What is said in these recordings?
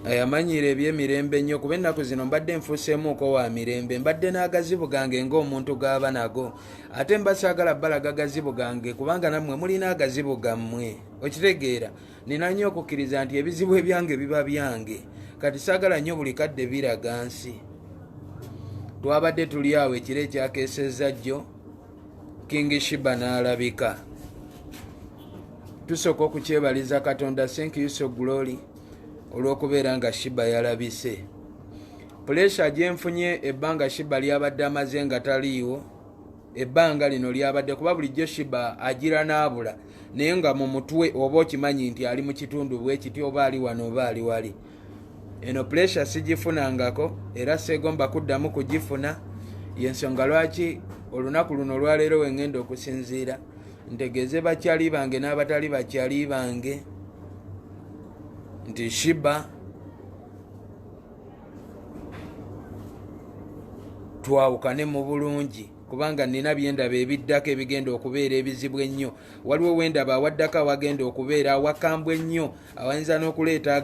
ayamanyira ebyemirembe nnyo kuba ennaku zino mbadde nfuuseemuuko wa mirembe, mbadde n'agazibu gange ng'omuntu g'aba nago, ate mbasaagala balaga agazibu gange kubanga nammwe mulina agazibu gammwe, okitegeera. Nina nnyo okukkiriza nti ebizibu ebyange biba byange, kati saagala nnyo buli kadde biraga nsi. Twabadde tuli awo ekiro ekyakeesezza jjo, King Shiba n'alabika. Tusooka okukyebaliza Katonda, thank you so glory, olw'okubeera nga Shiba yalabise. Puleesha gye nfunye ebbanga Shiba lyabadde amaze nga taliiwo, ebbanga lino lyabadde kuba bulijjo Shiba agira n'abula, naye nga mu mutwe oba okimanyi nti ali mu kitundu bwe kiti oba ali wano oba ali wali. Eno puleesha sigifunangako era seegomba kuddamu kugifuna, y'ensonga lwaki olunaku luno olwaleero we ngenda okusinziira ntegeeze bakyali bange n'abatali bakyali bange nti Shiba twawukane mu bulungi, kubanga nina byendaba ebiddako ebigenda okubeera ebizibu ennyo. Waliwo wendaba awaddako awagenda okubeera awakambwe ennyo, awayinza n'okuleeta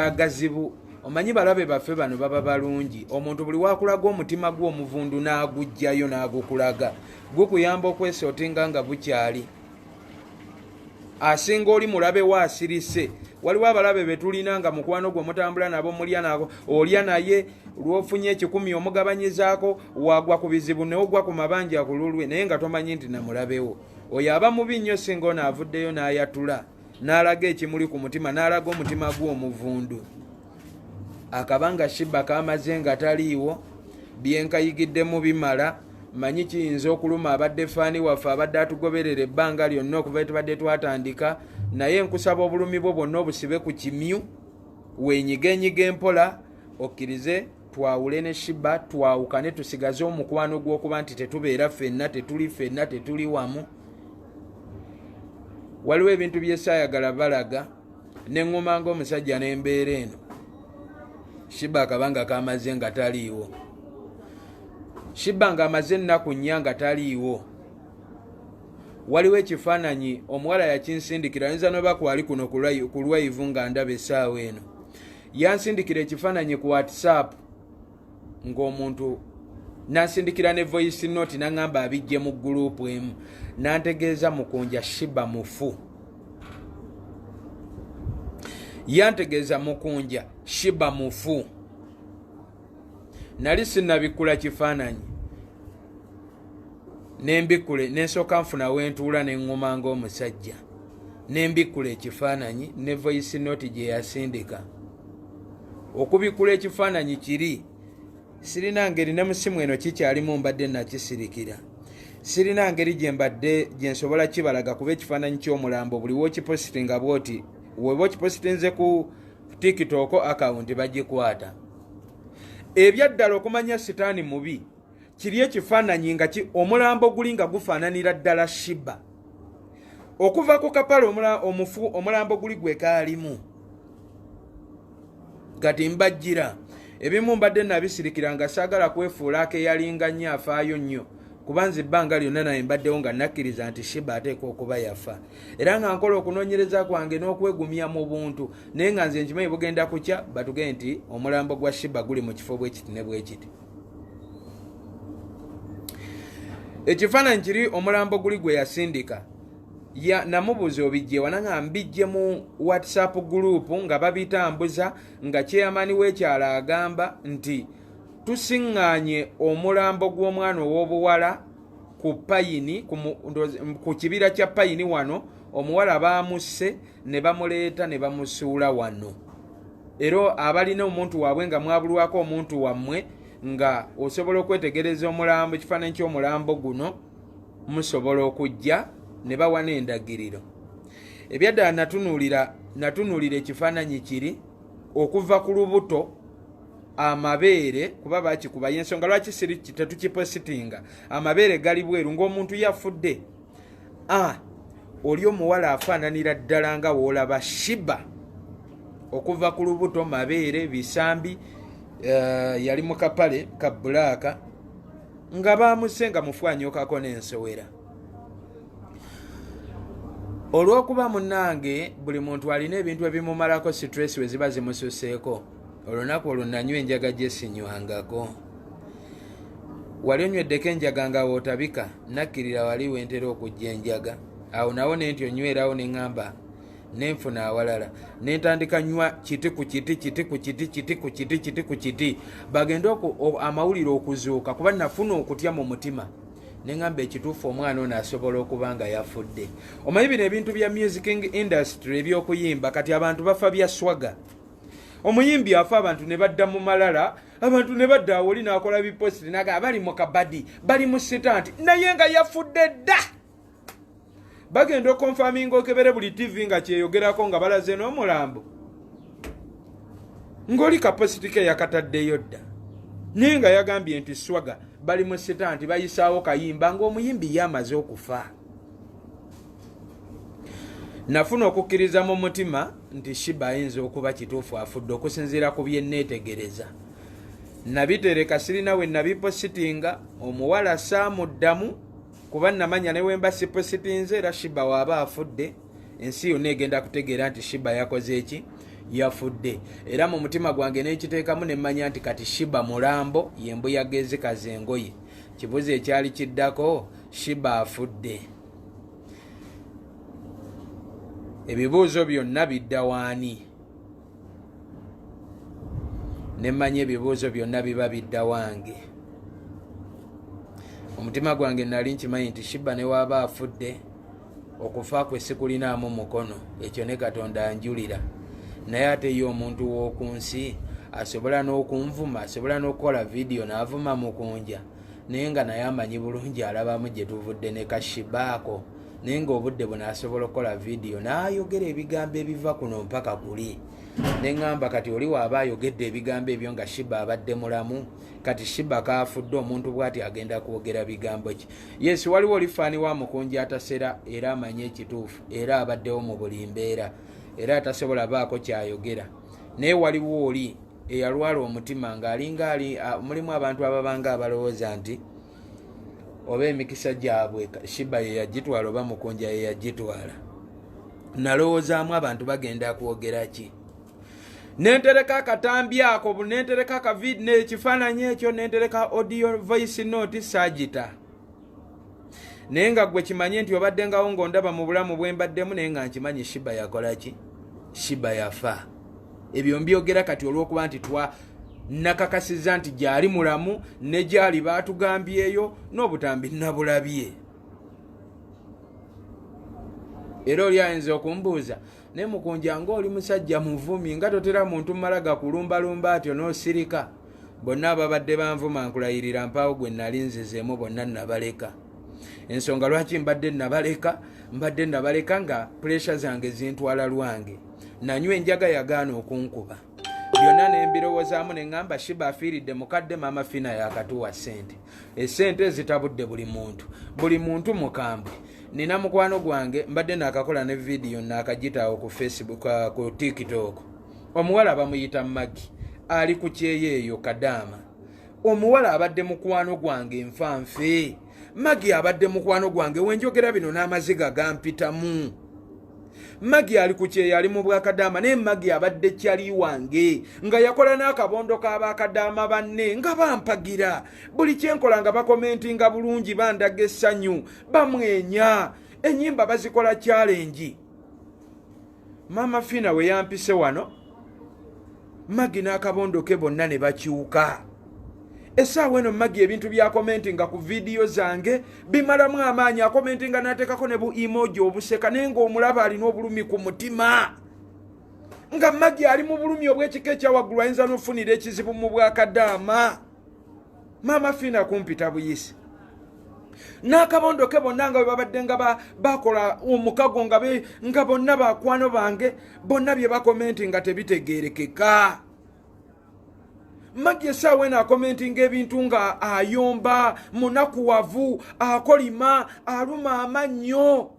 agazibu. Omanyi balabe baffe bano baba balungi, omuntu buli wakulaga omutima gwo omuvundu n'agugjayo n'agukulaga, gukuyamba okwesootinga nga bukyali. Asinga oli mulabe waasirise. Waliwo abalabe betulina nga mukwano gwe mutambula nabo mulya nabo, olya naye lwofunye 10 omugabanyizaako wagwa ku bizibu ne ogwa ku mabanja ku lulwe, naye nga tomanyi nti namulabewo. Oyo aba mubi nnyo singa ono avuddeyo n'ayatula n'alaga ekimuli ku mutima, n'alaga omutima gwe omuvundu. Akabanga Shiba kamaze nga taliiwo, byenkayigiddemu bimala, manyi kiyinza okuluma abadde faani waffe abadde atugoberera ebbanga lyonna okuva tubadde twatandika, naye nkusaba obulumi bwo bwonna obusibe ku kimyu, weenyigenyiga empola, okkirize twawule ne Shiba, twawukane tusigaze omukwano gw'okuba nti tetubeera ffenna, tetuli wamu. Waliwo ebintu byesaayagala balaga, neŋŋuma ng'omusajja n'embeera eno. Shiba akabanga kamaze nga taliiwo. Shiba nga amaze ennaku nnya nga taliiwo. Waliwo ekifaananyi omuwala yakinsindikira, ayinza n'oba kwali kuno ku lwaivu nga ndaba essaawa eno. Yansindikira ekifaananyi ku WhatsApp ng'omuntu nansindikira ne voice note n'aŋŋamba abijje mu gurupu emu, nantegeeza mukunja Shiba mufu. Yantegeeza mukunja Shiba mufu. Nali sinnabikula kifaananyi, nembikule nensooka nfuna wentuula neŋŋuma ng'omusajja, nembikula ekifaananyi ne voice note gye yasindika. Okubikula ekifaananyi kiri, sirina ngeri ne musimu eno kikyalimu mbadde nakisirikira, sirina ngeri gye nsobola kibalaga kuba ekifaananyi ky'omulambo buli wokipositinga bwoti, weba okipositinze ku TikTok account bagikwata. Ebyaddala okumanya sitaani mubi, kiri ekifaananyi nga omulambo guli nga gufaananira ddala Shiba. Okuva ku kapale omufu omulambo guli gwe kaalimu. Kati mbajjira ebimu mbadde nabisirikira nga saagala kwefuula akeeyalinga nnyo afaayo nnyo, kuba nze ebbanga lyonna naye mbaddewo nga nakkiriza nti Shiba ateekwa okuba yafa, era nga nkola okunoonyereza kwange n'okwegumya mu buntu, naye nga nze nkimanyi bugenda kukya batuge nti omulambo gwa Shiba guli mu kifo bwe kiti ne bwe kiti. Ekifaananyi kiri omulambo guli gwe yasindika. Namubuuza obijje wananga mbijje mu WhatsApp group nga babitambuza, nga chairman w'ekyalo agamba nti tusiŋŋaanye omulambo gw'omwana ow'obuwala ku Payini, ku kibira kya Payini wano, omuwala baamusse ne bamuleeta ne bamusuula wano. Era abalina omuntu waabwe nga mwabulwako omuntu wammwe nga osobola okwetegereza omulambo, ekifaananyi ky'omulambo guno, musobola okujja ne bawa n'endagiriro. Ebyaddala natunuulira ekifaananyi kiri okuva ku lubuto, amabeere, kuba bakikuba y'ensonga lwaki tetukipositinga, amabeere gali bweru ng'omuntu yafudde. Oli omuwala afaananira ddala nga w'olaba Shiba, okuva ku lubuto, mabeere, bisambi, yali mu kapale ka bbulaaka nga baamusse nga mufu anyookako n'ensowera. olw'okuba munnange buli muntu alina ebintu ebimumalako stress we ziba zimususeeko olunaku olwo nanywa enjaga gye sinywangako wali onyweddeko enjaga nga wootabika nakkirira wali wentera okujja enjaga awo nawo nenti onywerawo neŋŋamba nenfuna awalala nentandika nywa kiti ku kiti kiti ku kiti kiti ku kiti kiti ku kiti bagenda amawulire okuzuuka kuba nafuna okutya mu mutima neŋŋamba ekituufu omwana ono asobola okuba nga yafudde. Omanyi bino ebintu bya music industry ebyokuyimba kati abantu bafa bya swaga. Omuyimbi afa abantu ne badda mu malala, abantu ne badda awoli n'akola biposti naga bali mu kabadi bali mu sitanti naye nga yafudde dda. Bagenda okonfaminga okebere buli TV nga kyeyogerako nga balaze n'omulambo ng'oli kapositi ke yakataddeyo dda naye nga yagambye nti swaga bali mu sitanti bayisaawo kayimba ng'omuyimbi yamaze okufa. Nafuna okukkiriza mu mutima nti Shiba ayinza okuba kituufu afudde okusinziira ku bye neetegereza. Nabitereka sirina we nabipositinga omuwala saamuddamu kuba namanya ne wemba sipositinze era Shiba waaba afudde ensi yonna egenda kutegeera nti Shiba yakoze eki yafudde era mu mutima gwange n'ekiteekamu ne mmanya nti kati Shiba mulambo yembuyaga ezikaza engoye kibuze ekyali kiddako Shiba afudde. Ebibuuzo byonna bidda waani ne mmanya ebibuuzo byonna biba bidda wange. Omutima gwange nali nkimanyi nti Shiba ne waaba afudde okufa kwe sikulinaamu mukono ekyo ne Katonda anjulira naye ate ye omuntu w'oku nsi asobola n'okunvuma asobola n'okukola vidiyo n'avuma mukunja naye nga naye amanyi bulungi alabamu gye tuvudde ne kashiba ako naye ng'obudde buno asobola okukola vidiyo n'ayogera ebigambo ebiva kuno mpaka kuli neŋŋamba kati oli waaba ayogedde ebigambo ebyo nga Shiba abadde mulamu kati Shiba kaafudde omuntu bw'ati agenda kwogera bigambo ki? Yes, waliwo olifaani wa mukunja atasera era amanye ekituufu era abaddewo mu buli mbeera era atasobola baako kyayogera naye waliwo oli eyalwala omutima ng'alinga ali mulimu abantu ababanga abalowooza nti oba emikisa gyabwe Shiba ye yagitwala oba mukunja ye yagitwala. Nalowoozaamu abantu bagenda kwogera ki? Nentereka akatambi ako nentereka akavid n'ekifaananyi ekyo nentereka audio voice note saagita naye nga gwe kimanye nti obadde ngawo ng'ondaba mu bulamu bwe mbaddemu naye nga nkimanyi Shiba yakola ki? Shiba yafa. Ebyo mbyogera kati olw'okuba nti nakakasiza nti gyali mulamu ne gyali baatugambyeyo n'obutambi nabulabye. Era oli ayinza okumbuuza ne mukunja ng'oli musajja muvumi nga totera muntu mmalaga kulumbalumba atyo n'osirika. Bonna ababadde banvuma nkulayirira mpaawo gwe nali nzizeemu bonna nabaleka. Ensonga lwaki mbadde nabaleka nga puresha zange zintwala lwange. Nanywa enjaga yagaana okunkuba. Byonna ne mbirowoozaamu ne ŋŋamba Shiba afiiridde mukadde maama Fina yakatuwa ssente. Essente zitabudde buli muntu mukambwe. Nina mukwano gwange mbadde naakakola ne vidiyo naakagitaawo ku Facebook ku TikTok. Omuwala bamuyita Magi ali ku kyeyeeyo Kadaama. Omuwala abadde mukwano gwange nfanfe. Magi abadde mukwano gwange wenjogera bino n'amaziga gampitamu. Magi ali ku kyeyo ali mu Bwakadaama naye Magi abadde kyali wange nga yakola n'akabondo k'Abakadaama banne nga bampagira buli kyenkola nga bakomentinga bulungi bandaga essanyu bamwenya ennyimba bazikola challenge. Maama Fina we yampise wano Magi n'akabondo ke bonna ne bakyuka. Essaawa eno Magi ebintu bya commentinga ku vidiyo zange bimalamu amaanyi akomentinga n'ateekako ne bu emoji obuseka naye ng'omulaba alina obulumi ku mutima nga Magi ali mu bulumi obw'ekika ekyawaggulu ayinza n'ofunira ekizibu mu Bwakadaama. Maama Fina kumpita buyisi n'akabondo ke bonna nga bwe babadde nga bakola omukago nga bonna bakwano bange bonna bye bakomentinga tebitegeerekeka. Magi essaawa eno akomentinga ebintu nga ayomba munakuwavu akolima aluma amannyo.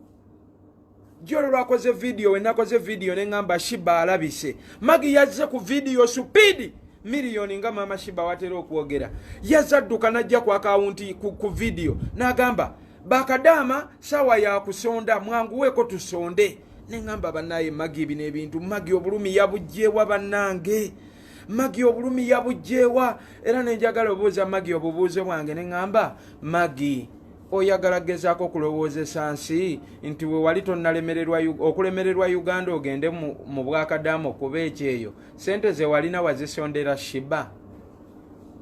Jolo lwakoze vidiyo we nakoze vidiyo ne ŋŋamba Shiba alabise. Magi yazze ku vidiyo supidi miliyoni nga maama Shiba watera okwogera yazadduka najja ku akawunti ku vidiyo n'agamba bakadama sawa ya kusonda mwanguweko tusonde nengamba banaye Magi bino ebintu Magi obulumi yabujjewa bannange Magi obulumi yabujjewa era nenjagala obuuza Magi obubuuze bwange nengamba Magi oyagala gezaako okulowoozesa nsi nti we wali okulemererwa Uganda ogende mu bwakadamu okuba ekyeyo sente ze walina wazisondera Shiba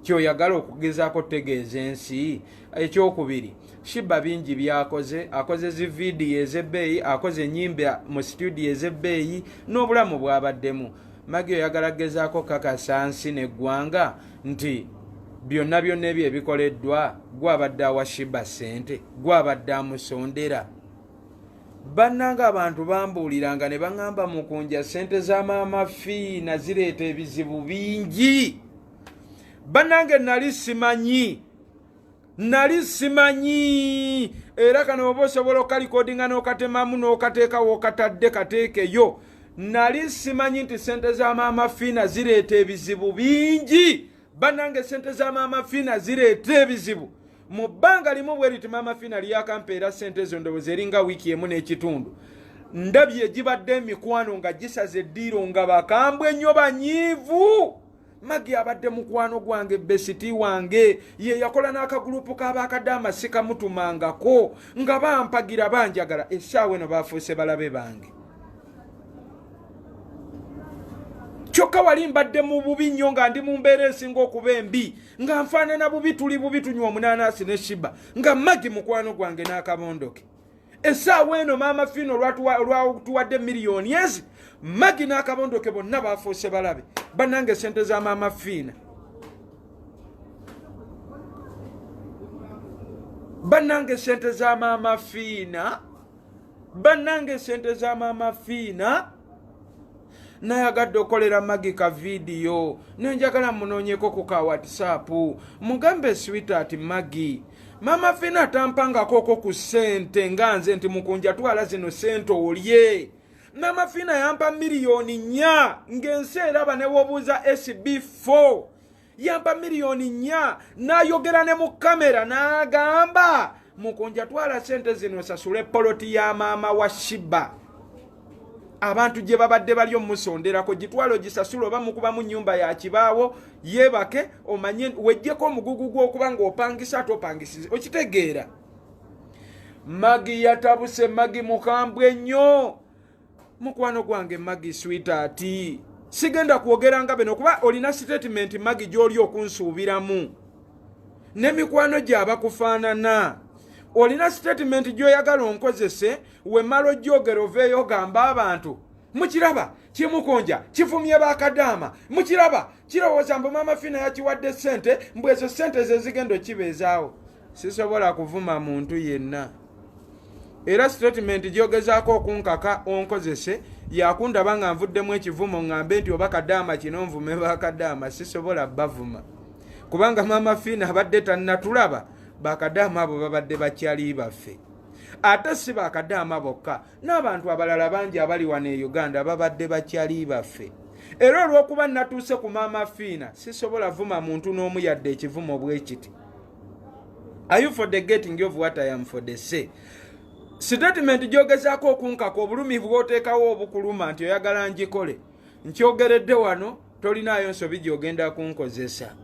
kyoyagala okugezaako tegeeza ensi. Ekyokubiri Shiba bingi byakoze akoze zi vidiyo ez'ebbeeyi akoze ennyimba mu studio ez'ebbeeyi n'obulamu bwabaddemu. Magi oyagala gezaako kakasa nsi n'eggwanga nti byonna ebyo ebikoleddwa gwabadde awa Shiba sente gwabadde amusondera. Bannanga abantu bambuuliranga ne baŋŋamba Mukunja sente za maama Fiina zireeta ebizibu bingi. Bannange nali simanyi era kano oba osobola okalikodinga n'okatemamu n'okateekawo okatadde kateekeyo. Nali simanyi nti sente za maama Fiina zireeta ebizibu bingi. Bannange sente za maama Fiina zireeta ebizibu. Mu bbanga limu bwe liti maama Fiina lyakampeera sente zo ndowooza eringa wiiki emu n'ekitundu. Ndabye egibadde emikwano nga gisaze eddiiro nga bakambwe nnyo banyiivu. Magi abadde mukwano gwange besiti wange ye yakola n'akagulupu k'abakadama sikamutumangako nga bampagira banjagala essaawa eno baafuuse balabe bange. Kyokka wali mbadde mu bubi nnyo nga ndi mu mbeera esinga okuba embi nga nfaanana bubi tuli bubi tunywa omunaanasi ne Shiba nga Magi mukwano gwange n'akabondoke. Essaawa eno maama Fiina olwatuwadde miliyoni ezi Magi n'akabondoke bonna baafuuse balabe. Bannange sente za maama Fiina bannange sente za maama Fiina bannange sente za maama Fiina. Nayagadde okolera Magi ka vidiyo nenjagala munoonyeko ku ka WhatsApp mugambe sweetheart Magi maama Fiina atampangako ku sente nga nze nti Mukunja twala zino sente olye. Maama Fiina yampa miliyoni 4 ng'ensi eraba ne wobuuza SB4 yampa miliyoni 4 n'ayogera ne mu kamera n'agamba Mukunja twala sente zino sasule poloti ya maama wa Shiba. Abantu gye babadde bali omusonderako gitwalo gisasula oba mukuba mu nnyumba ya kibaawo yeebake omanye wejjeko omugugu gw'okuba ng'opangisa topangisize okitegeera. Magi yatabuse Magi mukambwe nnyo. Mukwano gwange Magi sweetheart sigenda kwogeranga bino kuba olina statement Magi gy'oli okunsuubiramu n'emikwano gy'aba kufaanana. Olina statement gy'oyagala onkozese wemmala ojjogera oveeyo gamba abantu mukiraba kimukonja kifumye bakadama mukiraba kirowooza mbu maama Fiina yakiwadde sente mbwe ezo sente ze zigenda okibeezaawo. Sisobola kuvuma muntu yenna era statement gyogezaako okunkaka onkozese yakundaba nga nvuddemu ekivumo ngambe nti oba kadama kino nvume bakadama sisobola bavuma kubanga maama Fiina abadde tannatulaba. Bakadama abo babadde bakyali baffe ate si bakadama bokka n'abantu abalala bangi abali wano e Uganda babadde bakyali baffe. Era olw'okuba natuuse ku maama Fiina sisobola vuma muntu n'omu yadde ekivumo bwe kiti. Are you for the getting of what I am for the say? Statement gyogezaako okunkaka obulumi bw'oteekawo obukuluma nti oyagala ngikole nkyogeredde wano tolinaayo nsobi gy'ogenda kunkozesa.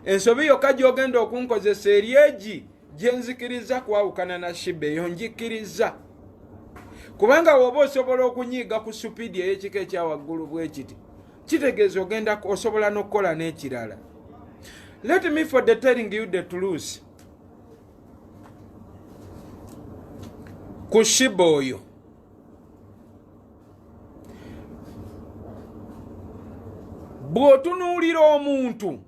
Ensobi yokka gy'ogenda okunkozesa eri egi gye nzikiriza kwawukana na Shiba eyo njikiriza. Kubanga woba osobola okunyiiga ku supidi ey'ekika ekyawaggulu bwe kiti kitegeeza ogenda osobola n'okukola n'ekirala. Let me for the telling you the truth. Ku Shiba oyo bw'otunuulira omuntu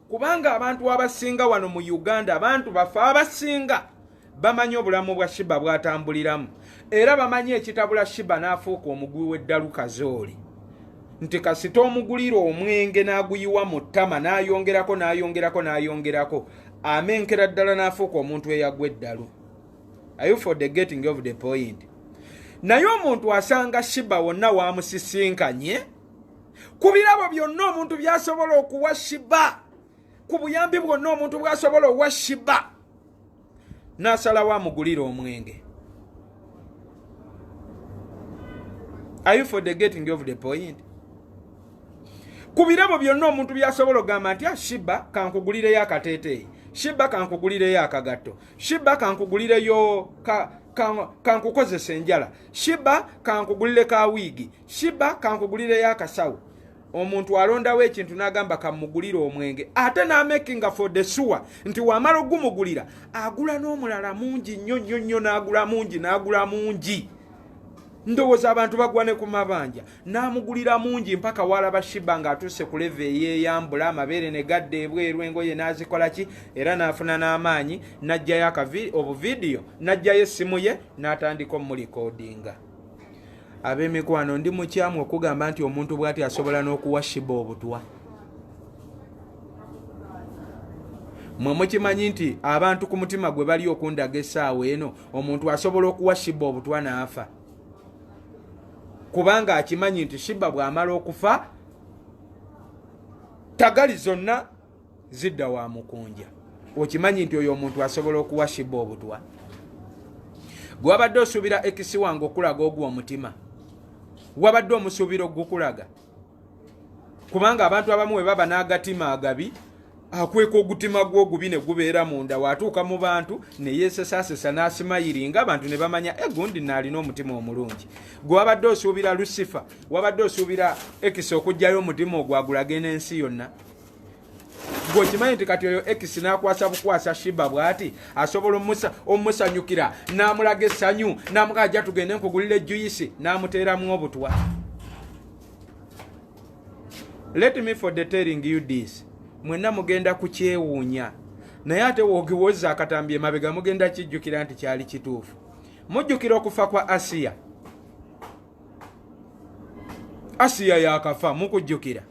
kubanga abantu abasinga wano mu Uganda abantu bafe abasinga bamanyi obulamu bwa Shiba bwatambuliramu era bamanyi ekitabula Shiba n'afuuka omugwi w'eddalu kazooli nti kasita omugulira omwenge n'aguyiwa mu ttama n'ayongerako amenkera ddala n'afuuka omuntu eyagwa eddalu. Are you for the getting of the point? Naye omuntu asanga Shiba wonna wamusisinkanye ku birabo byonna omuntu byasobola okuwa Shiba ku buyambi bwonna omuntu bwasobola owa Shiba n'asalawo amugulira omwenge. Are you for the getting of the point? Ku birabo byonna omuntu byasobola okugamba nti Shiba kankugulireyo akateeteeyi, Shiba kankugulireyo akagatto, Shiba kankugulireyo kankukozesa enjala, Shiba kankugulire ka wiigi, Shiba kankugulireyo akasawo. Omuntu alondawo ekintu n'agamba kamugulira omwenge, ate n'amakinga for the sure nti wamala ogumugulira agula n'omulala mungi nnyo n'agula mungi. Ndowooza abantu bagwa ne ku mabanja, n'amugulira mungi mpaka walaba Shiba ng'atuuse ku leve yeeyambula, amabeere ne gadda ebweru, engoye n'azikola ki, era n'afuna n'amaanyi, n'aggyayo obuvidiyo, n'aggyayo essimu ye n'atandika omulikodinga. Ab'emikwano, ndi mukyamu okugamba nti omuntu bw'ati asobola n'okuwa Shiba obutwa. Mwe mukimanyi nti abantu ku mutima gwe bali okundaga essaawa eno, omuntu asobola okuwa Shiba obutwa n'afa. Kubanga akimanyi nti Shiba bw'amala okufa tagali zonna zidda wa mukunja. Okimanyi nti oyo omuntu asobola okuwa Shiba obutwa. Gwe wabadde osuubira ekisi wange okulaga ogwo omutima, wabadde omusuubiro gukulaga. Kubanga abantu abamu bwe baba n'agatima agabi, akweka ogutima gw'ogubi ne gubeera munda, watuuka mu bantu ne yeesesaasesa n'asimayiringa, abantu ne bamanya gundi naalina omutima omulungi. Gwe wabadde osuubira Lucifer, wabadde osuubira ekisi okugyayo omutima ogwagulage n'ensi yonna. Gwe okimanyi nti kati oyo ekisi n'akwasa bukwasa Shiba bw'ati asobola omusanyukira n'amulaga essanyu, n'amugajja tugende nkugulira ejjuyisi, n'amuteeramu obutwa. Let me for the telling you this. Mwenna mugenda kukyewuunya, naye ate woogiwoza akatambi emabega mugenda kijjukira nti kyali kituufu. Mujjukira okufa kwa Asiya. Asiya yakafa, mukujjukira.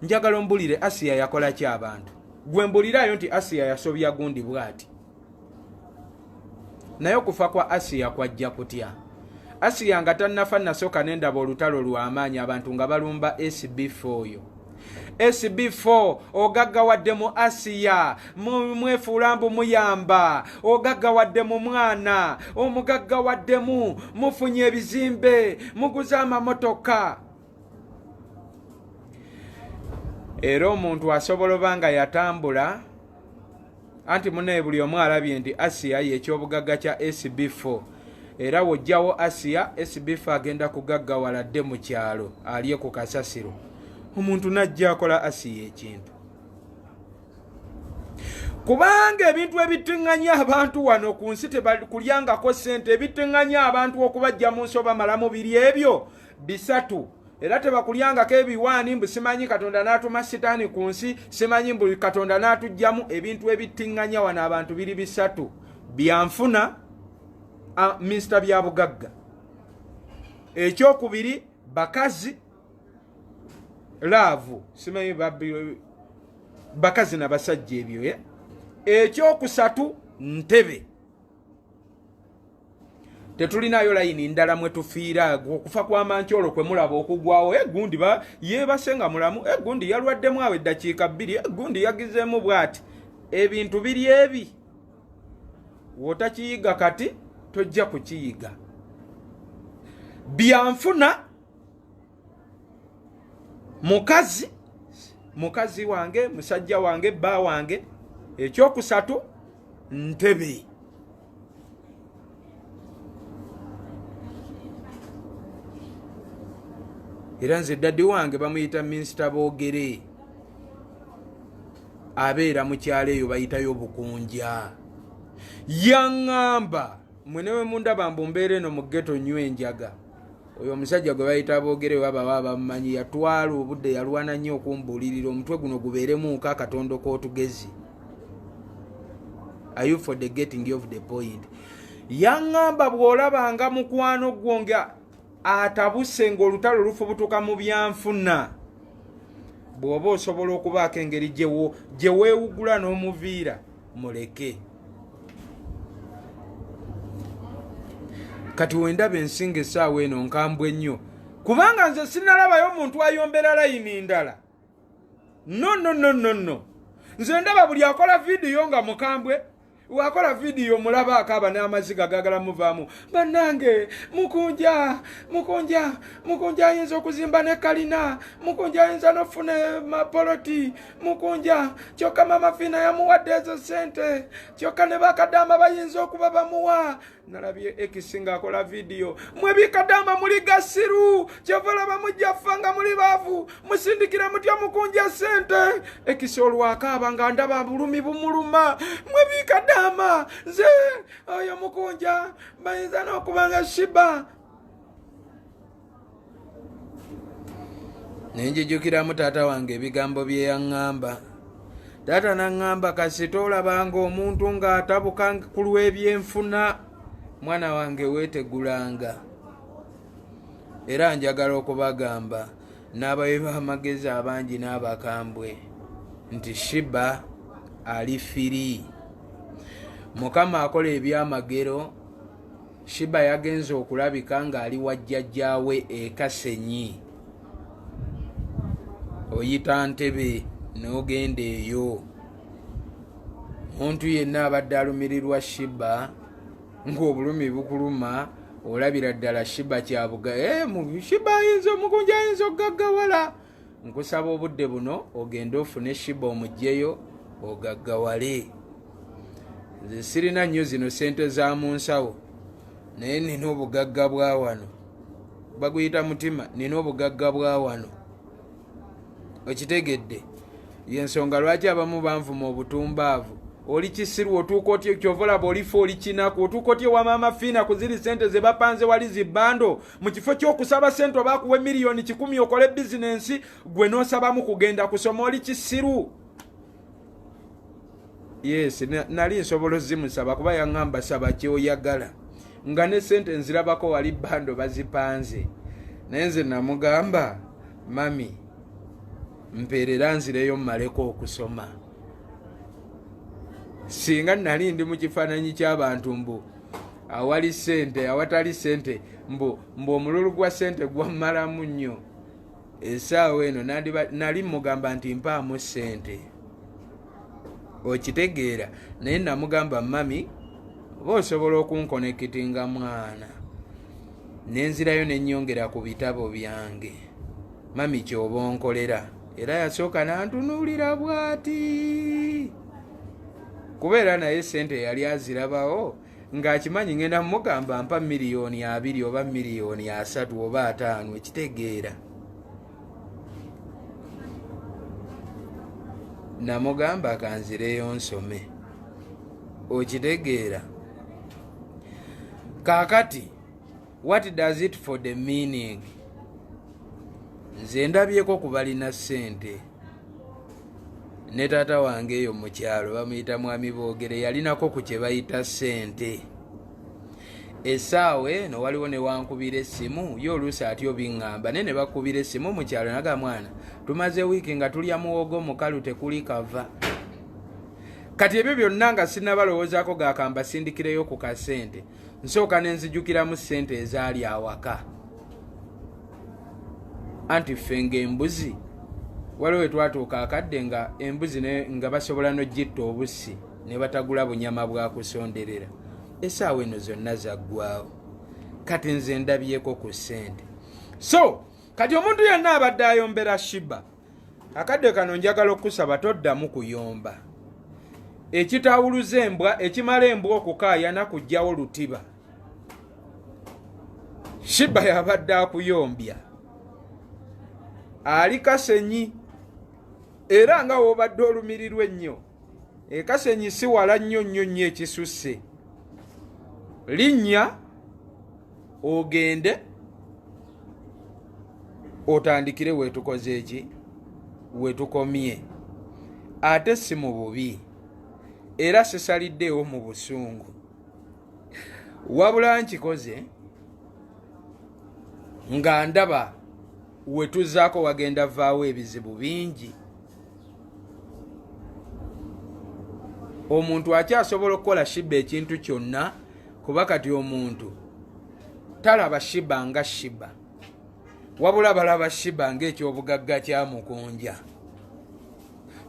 Njagala mbulire Asiya yakola ki abantu? Gwe mbulirayo nti Asiya yasobya gundi bw'ati. Naye okufa kwa Asiya kwajja kutya? Asiya nga tannafa nasooka n'endaba olutalo lw'amaanyi, abantu nga balumba SB4 yo. SB4 ogaggawadde mu Asiya, mwefuula mbu muyamba, ogaggawadde mu mwana, omugaggawaddemu, mufunye ebizimbe, muguza amamotoka. Era omuntu asobola obanga yatambula, anti munaye buli omu alabye nti Asiya y'ekyobugagga kya SB4. Era wojjawo Asiya, SB4 agenda kugaggawaladde mu kyalo, alye ku kasasiro. Omuntu najja akola Asiya ekintu. Kubanga ebintu ebitiŋŋanya abantu wano ku nsi tebakulyangako ssente, ebitiŋŋanya abantu okubajja mu nsi obamalamu biri ebyo bisatu. Era tebakulyangako ebiwaani mbu simanyi Katonda n'atuma sitaani ku nsi, simanyi mbu Katonda n'atujjamu. Ebintu ebitiŋŋanya wano abantu biri bisatu: byanfuna, minisita bya bugagga. Ekyokubiri bakazi, laavu, simanyi bakazi n'abasajja ebyo. Ekyokusatu ntebe. Tetulinayo layini ndala mwe tufiira, okufa kwa Mancholo kwe mulaba okugwawo, gundi yeebasenga mulamu, gundi yalwaddemu awo eddakiika 2, gundi yagizeemu bw'ati. Ebintu biri ebi wotakiyiga kati tojja kukiyiga. Byanfuna, mukazi wange, musajja wange, bba wange. Ekyokusatu ntebe. Era nze daddi wange bamuyita minisita Boogere, abeera mu kyalo eyo bayitayo Bukunja. Yaŋŋamba mwenewe mundaba mbu mbeera eno mu ghetto nnyo enjaga. Oyo omusajja gwe bayita Boogere baba bamumanyi, yatwala obudde, yalwana nnyo okumbuulirira omutwe guno gubeeremuuko akatondo k'otugezi. Are you for the getting of the point? Yaŋŋamba bw'olabanga mukwano gwonga atabuse ng'olutalo lufubutuka mu byanfuna, bw'oba osobola okubaako engeri gye weewugula n'omuviira, muleke. Kati wendaba ensinga essaawa eno nkambwe nnyo, kubanga nze sinalabayo omuntu ayombera layini ndala. No. Nze ndaba buli akola vidiyo nga mukambwe, wakola video mulaba akaba n'amaziga gagala muvaamu bannange mukunja ayinza okuzimba ne kalina mukunja ayinza n'ofuna mapoloti mukunja kyokka mama Fiina yamuwadde ezo sente kyokka ne bakadama bayinza okuba bamuwa nalabye ekisinga akola video mwe bikadama muli gasiru kyovola bamujja fanga muli baavu musindikira mutya mukunja sente ekisolwa akaba nga ndaba bulumi bumuluma mwe bikadama nze oyo mukunja bayinza n'okubanga Shiba nenjijukiramu taata wange ebigambo bye yaŋŋamba taata naŋŋamba kasita olabanga omuntu ng'atabuka ku lw'ebyenfuna mwana wange weetegulanga era njagala okubagamba n'abawi b'amagezi abangi n'abakambwe nti Shiba ali firi Mukama akola ebyamagero Shiba yagenze okulabika ng'ali wa jjajjaawe e Kasenyi oyita Ntebe n'ogenda eyo omuntu yenna abadde alumirirwa Shiba ng'obulumi bukuluma olabira ddala Shiba kyabuga Shiba ayinza omukunja ayinza okugaggawala nkusaba obudde buno ogende ofune Shiba omugjeyo ogaggawale nze sirina nnyo zino sente za mu nsawo naye nina obugagga bwa wano baguyita mutima nina obugagga bwa wano okitegedde yensonga lwaki abamu banvuma obutumbaavu oli kisirwa otuuka otyo kyovolaba olifa oli kinaku otuuka otyo wa mama Fiina ku ziri sente ze bapanze wali zibbando mu kifo ky'okusaba sente obakuwe miliyoni 10 okole bizinensi gwe n'osabamu kugenda kusoma oli kisiru yes nali nsobola zimusaba kuba yaŋŋamba saba kyoyagala nga ne sente nzirabako wali bando bazipanze naye nze namugamba mami mpeerera nzireyo mmaleko okusoma singa nali ndi mu kifaananyi ky'abantu mbu awali sente awatali sente mbu omululu gwa sente gwammalamu nnyo essaawa eno nali mugamba nti mpaamu sente okitegeera naye namugamba mami oba osobola okunkonekitinga mwana nenzirayo nennyongera ku bitabo byange mami kyoba onkolera era yasooka nantunuulira bw'ati kubeera naye sente yali azirabawo ng'akimanyi ngenda mugamba mpa miliyoni 2 oba miliyoni 3 oba 5 ekitegeera namugamba kanzireyo nsome okitegeera kaakati what does it for the meaning nze ndabyeko ku balina sente ne taata wange eyo mu kyalo bamuyita mwami boogere yalinako ku kye bayita sente essaawa eno waliwo ne wankubira essimu yo oluusi ati obiŋŋamba ne bakubira essimu mu kyalo naga mwana tumaze wiiki nga tulya muwogo mukalu tekuli kava kati ebyo byonna nga sinnabalowoozaako gakamba sindikireyo ku kasente nsooka nenzijukiramu sente ezaali awaka anti ffe ng'embuzi waliwo wetwatuuka akadde nga embuzi nga basobola n'ogitta obussi ne batagula bunyama bwa kusonderera essaawa eno zonna zaggwawo kati nze ndabyeko ku sente so kati omuntu yenna abadde ayombera Shiba akadde kano njagala okusaba toddamu kuyomba ekitawuluza embwa ekimala embwa okukaayana kujjawo lutiba Shiba yabadde akuyombya ali Kasenyi era nga wobadde olumirirwa ennyo Kasenyi si wala nnyo ekisusse linnya ogende otandikire wetukoze eki wetukomye ate si mu bubi era sisaliddeewo mu busungu wabula nkikoze nga ndaba wetuzaako wagenda vaawo ebizibu bingi omuntu akyasobola okukola Shiba ekintu kyonna kuba kati omuntu talaba Shiba nga Shiba wabula balaba Shiba ng'ekyobugagga kyamukunja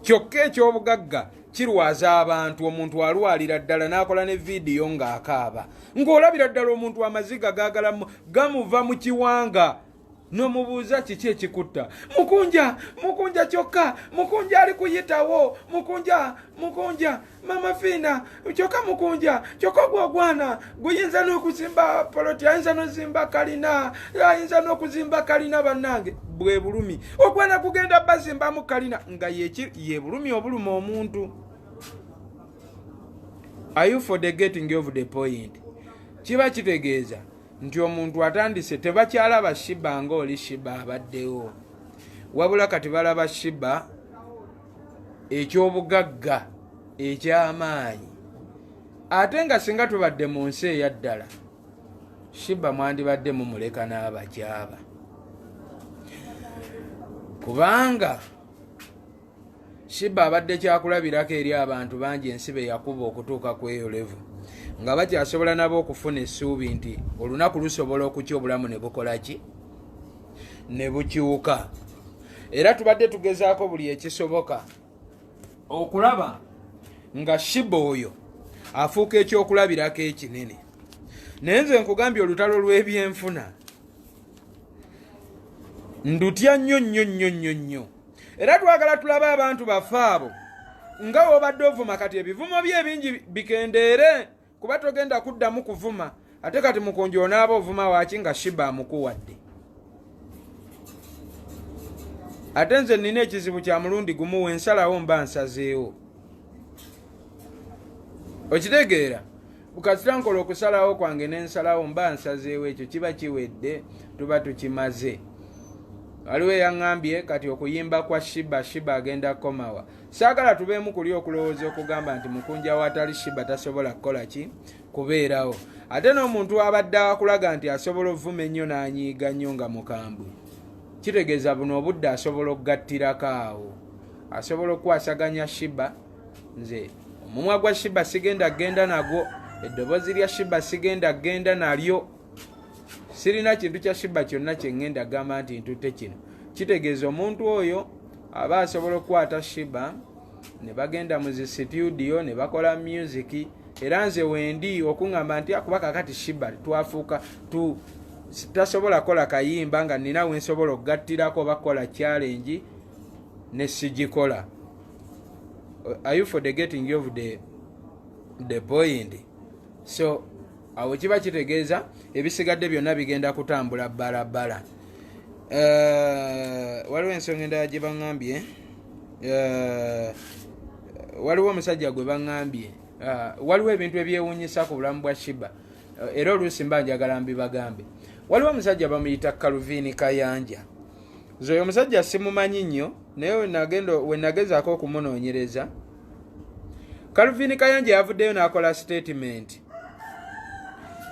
kyokka ekyobugagga kirwaza abantu omuntu alwalira ddala n'akola ne vidiyo ng'akaaba ng'olabira ddala omuntu amaziga gamuva mu kiwanga n'omubuuza kiki ekikutta mukunja kyokka mukunja ali kuyitawo mukunja mama fiina kyokka mukunja kyokka gwogwana guyinza n'okuzimba poloti ayinza n'ozimba kalina ayinza n'okuzimba kalina bannange bwe bulumi ogwana kugenda bazimbamu kalina nga ye bulumi obuluma omuntu. Are you for the getting of the point? Kiba kitegeeza nti omuntu atandise tebakyalaba Shiba ng'oli Shiba abaddewo wabula kati balaba Shiba eky'obugagga eky'amaanyi ate nga singa tubadde mu nsi eyaddala Shiba mwandibadde mumuleka n'abakyaba kubanga Shiba abadde kyakulabirako eri abantu bangi ensi be yakuba okutuuka ku eyo level nga bakyasobola nabo okufuna essuubi nti olunaku lusobola okukya obulamu ne bukola ki ne bukyuka. Era tubadde tugezaako buli ekisoboka okulaba nga Shiba oyo afuuka ekyokulabirako ekinene. Naye nze nkugambye olutalo lw'ebyenfuna ndutya nnyo. Era twagala tulabe abantu baffe abo nga wobadde ovuma kati ebivumo bye ebingi bikendeere kuba togenda kuddamu kuvuma ate kati mukunja onaaba ovuma waaki nga Shiba amukuwadde. Ate nze nina ekizibu kya mulundi gumu wensalawo mba nsazeewo okitegeera bukasita nkola okusalawo kwange nensalawo mba nsazeewo ekyo kiba kiwedde tuba tukimaze. Waliwo yaŋŋambye kati okuyimba kwa Shiba agenda komawa saagala tubeemu kuli okulowooza okugamba nti mukunja watali Shiba tasobola kukola ki kubeerawo ate n'omuntu abadde akulaga nti asobola ovuma ennyo n'anyiiga nnyo nga mukambwe kitegeeza buno obudde asobola okugattirako awo asobola okukwasaganya Shiba. Nze omumwa gwa Shiba sigenda genda nagwo eddoboozi lya Shiba sigenda genda nalyo sirina kintu kya Shiba kyonna kye ngenda gamba nti ntutte kino kitegeeza omuntu oyo aba asobola okukwata Shiba ne bagenda mu zi studio ne bakola music era nze wendi okuŋŋamba nti akuba kakati Shiba twafuuka tasobola kola kayimba nga nina wensobola okugattirako bakola challenge ne sigikola. Are you for the getting of the point? So awo kiba kitegeeza ebisigadde byonna bigenda kutambula balabala. Waliwo ensonga endala gye baŋŋambye waliwo omusajja gwe baŋŋambye waliwo ebintu ebyewuunyisa ku bulamu bwa Shiba era oluusi mba njagala mbibagambe. Waliwo omusajja bamuyita Calvin Kayanja. Nze oyo omusajja simumanyi nnyo naye we nagezaako okumunoonyereza. Calvin Kayanja yavuddeyo n'akola statement.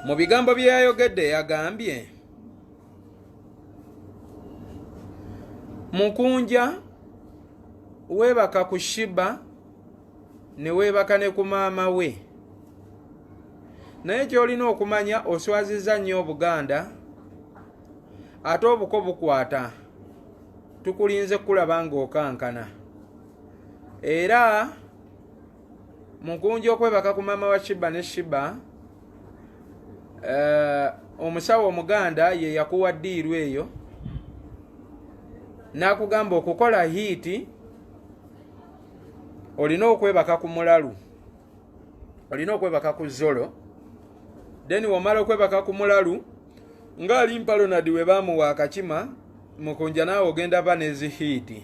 Mu bigambo bye yayogedde yagambye mukunja weebaka ku Shiba ne weebaka ne ku maama we naye kyolina okumanya oswazizza nnyo Obuganda ate obuko bukwata tukulinze kulaba ng'okankana era mukunja okwebaka ku maama wa Shiba ne Shiba omusawo Omuganda ye yakuwa ddiiru eyo n'akugamba okukola hiiti olina okwebaka ku mulalu olina okwebaka ku Zolo then wamala okwebaka ku mulalu ng'ali Mpalonadi we baamuwa akakima mukunja naawe ogenda ba nezi hiiti.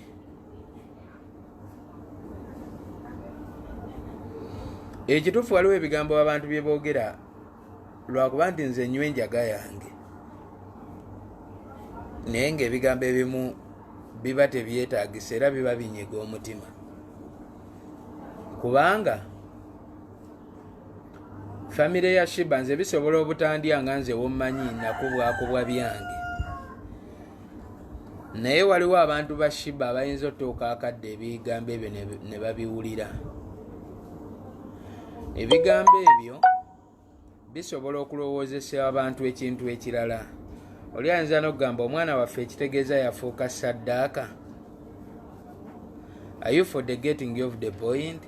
Ekituufu waliwo ebigambo abantu bye boogera lwakuba nti nze nywe enjaga yange naye ng'ebigambo ebimu biba tebyetaagisa era biba binyiga omutima kubanga famire ya Shiba nze bisobola obutandya nga nze wommanyi nakubwakubwa byange naye waliwo abantu ba Shiba abayinza otuuka akadde ebigambo ebyo ne babiwulira. Ebigambo ebyo bisobola okulowoozesa abantu ekintu ekirala. Oli ayinza n'okugamba omwana waffe ekitegeeza yafuuka saddaaka. Are you for the getting of the point?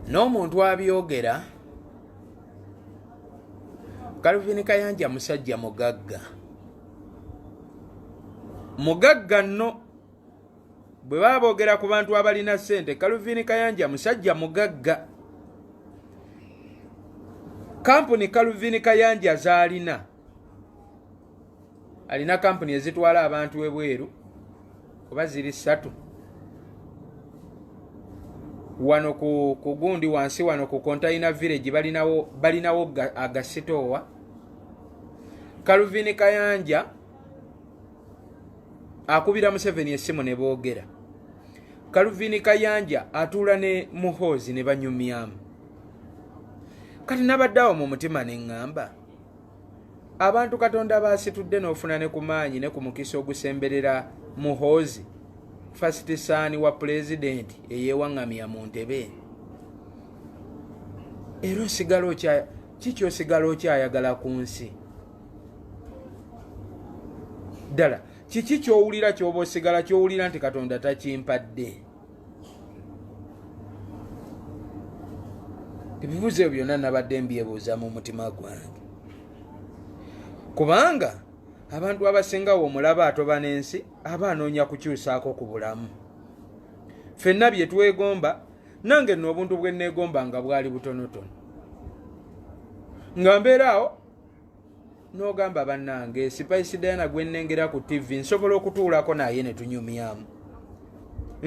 n'omuntu abyogera Calvin Kayanja musajja mugagga nno bwe baboogera ku bantu abalina ssente Calvin Kayanja musajja mugagga kampuni Calvin Kayanja zaalina alina kampuni ezitwala abantu ebweru kuba ziri 3 wano ku gundi wansi wano ku Container Village balinawo agasitowa Calvin Kayanja akubira Museveni essimu ne boogera Calvin Kayanja atuula ne Muhoozi ne banyumyamu kati nabaddawo mu mutima ne ŋŋamba abantu Katonda baasitudde n'ofuna ne ku maanyi ne ku mukisa ogusemberera Muhoozi first son wa president eyewaŋŋamya mu ntebe era kiki osigala okyayagala ku nsi ddala kiki kyowulira kyoba osigala kyowulira nti Katonda takimpadde ebibuuzo ebyo byonna nabadde mbyebuuza mu mutima gwange kubanga abantu abasingawo omulaba atoba n'ensi aba anoonya kukyusaako ku bulamu ffenna bye twegomba nange nno obuntu bwe neegomba nga bwali butonotono nga mbeeraawo n'ogamba bannange Spice Diana gwe nnengera ku TV nsobola okutuulako naye ne tunyumyamu